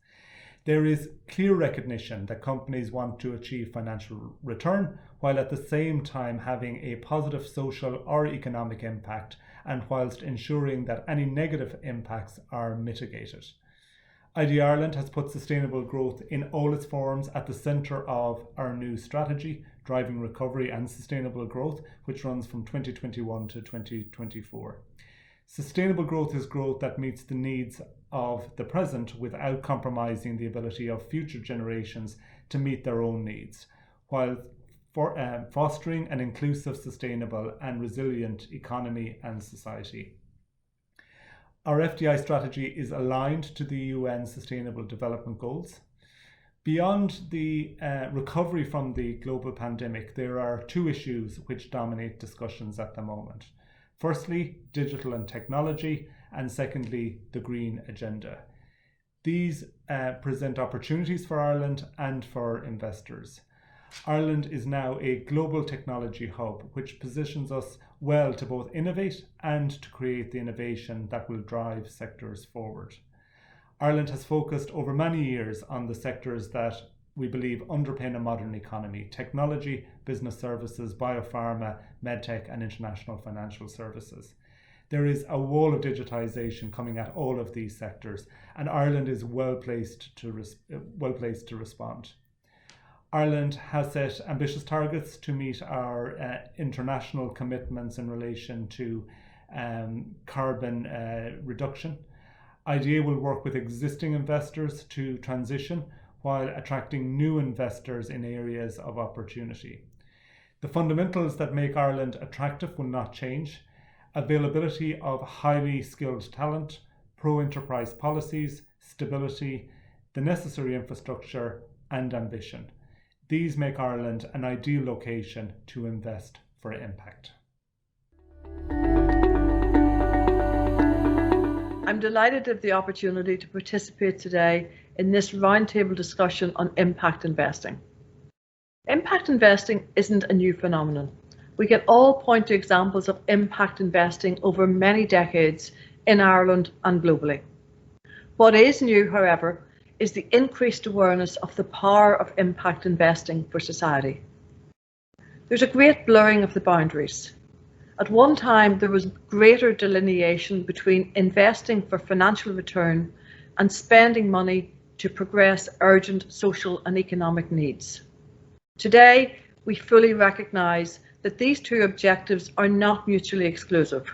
There is clear recognition that companies want to achieve financial return while at the same time having a positive social or economic impact, and whilst ensuring that any negative impacts are mitigated. IDA Ireland has put sustainable growth in all its forms at the centre of our new strategy, Driving Recovery and Sustainable Growth, which runs from 2021 to 2024. Sustainable growth is growth that meets the needs of the present without compromising the ability of future generations to meet their own needs, while fostering an inclusive, sustainable and resilient economy and society. Our FDI strategy is aligned to the UN Sustainable Development Goals. Beyond the recovery from the global pandemic, there are two issues which dominate discussions at the moment. Firstly, digital and technology, and secondly, the green agenda. These present opportunities for Ireland and for investors. Ireland is now a global technology hub, which positions us well to both innovate and to create the innovation that will drive sectors forward. Ireland has focused over many years on the sectors that we believe underpin a modern economy: technology, business services, biopharma, medtech and international financial services. There is a wall of digitisation coming at all of these sectors, and Ireland is well placed to respond. Ireland has set ambitious targets to meet our international commitments in relation to carbon reduction. IDA will work with existing investors to transition while attracting new investors in areas of opportunity. The fundamentals that make Ireland attractive will not change: availability of highly skilled talent, pro-enterprise policies, stability, the necessary infrastructure and ambition. These make Ireland an ideal location to invest for impact. I'm delighted to have the opportunity to participate today in this roundtable discussion on impact investing. Impact investing isn't a new phenomenon. We can all point to examples of impact investing over many decades in Ireland and globally. What is new, however, is the increased awareness of the power of impact investing for society. There's a great blurring of the boundaries. At one time, there was greater delineation between investing for financial return and spending money to progress urgent social and economic needs. Today, we fully recognise that these two objectives are not mutually exclusive,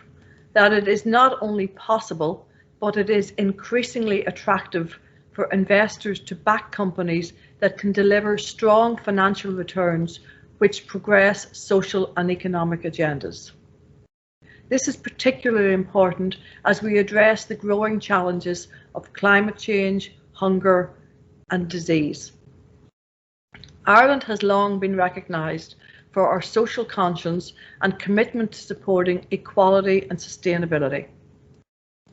that it is not only possible, but it is increasingly attractive for investors to back companies that can deliver strong financial returns which progress social and economic agendas. This is particularly important as we address the growing challenges of climate change, hunger, and disease. Ireland has long been recognised for our social conscience and commitment to supporting equality and sustainability.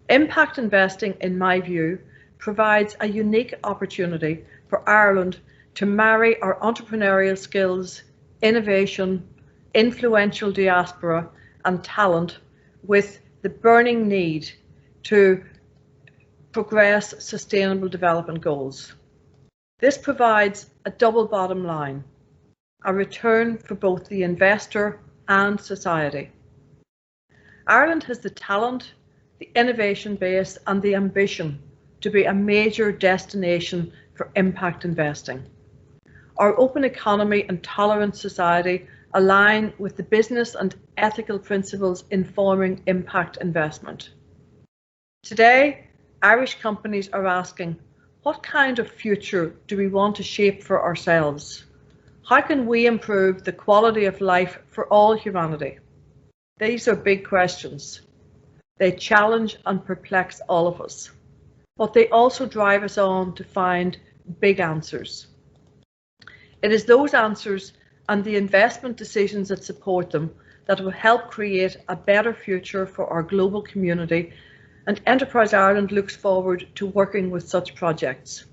Impact investing, in my view, provides a unique opportunity for Ireland to marry our entrepreneurial skills, innovation, influential diaspora, and talent with the burning need to progress sustainable development goals. This provides a double bottom line, a return for both the investor and society. Ireland has the talent, the innovation base, and the ambition to be a major destination for impact investing. Our open economy and tolerant society align with the business and ethical principles informing impact investment. Today, Irish companies are asking, what kind of future do we want to shape for ourselves? How can we improve the quality of life for all humanity? These are big questions. They challenge and perplex all of us, but they also drive us on to find big answers. It is those answers and the investment decisions that support them that will help create a better future for our global community, and Enterprise Ireland looks forward to working with such projects.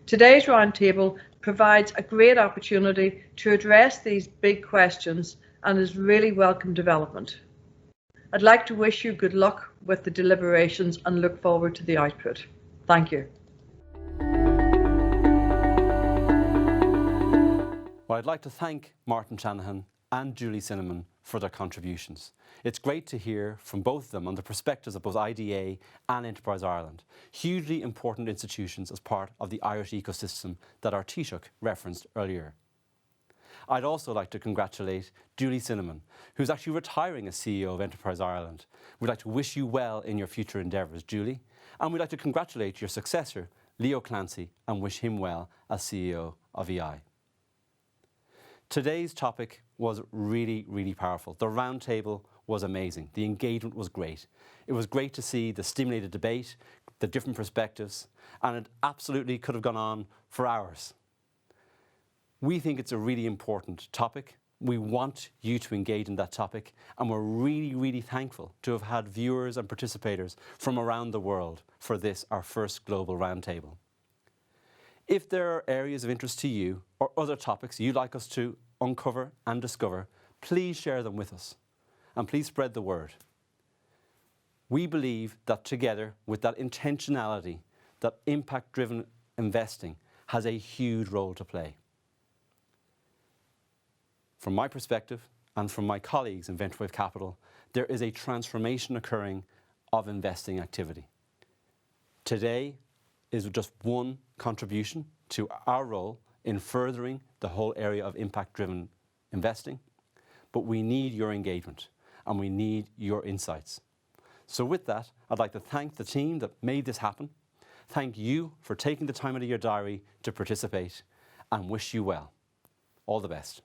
Today's roundtable provides a great opportunity to address these big questions and is really welcome development. I'd like to wish you good luck with the deliberations and look forward to the output. Thank you. Well, I'd like to thank Martin Shanahan and Julie Sinnamon for their contributions. It's great to hear from both of them on the perspectives of both IDA and Enterprise Ireland, hugely important institutions as part of the Irish ecosystem that our Taoiseach referenced earlier. I'd also like to congratulate Julie Sinnamon, who's actually retiring as CEO of Enterprise Ireland. We'd like to wish you well in your future endeavours, Julie, and we'd like to congratulate your successor, Leo Clancy, and wish him well as CEO of EI. Today's topic was really, really powerful. The roundtable was amazing. The engagement was great. It was great to see the stimulated debate, the different perspectives, and it absolutely could have gone on for hours. We think it's a really important topic. We want you to engage in that topic, and we're really, really thankful to have had viewers and participators from around the world for this, our first global roundtable. If there are areas of interest to you or other topics you'd like us to uncover and discover, please share them with us and please spread the word. We believe that together with that intentionality, that impact-driven investing has a huge role to play. From my perspective and from my colleagues in VentureWave Capital, there is a transformation occurring of investing activity. Today is just one contribution to our role in furthering the whole area of impact-driven investing, but we need your engagement and we need your insights. So with that, I'd like to thank the team that made this happen, thank you for taking the time out of your diary to participate, and wish you well. All the best.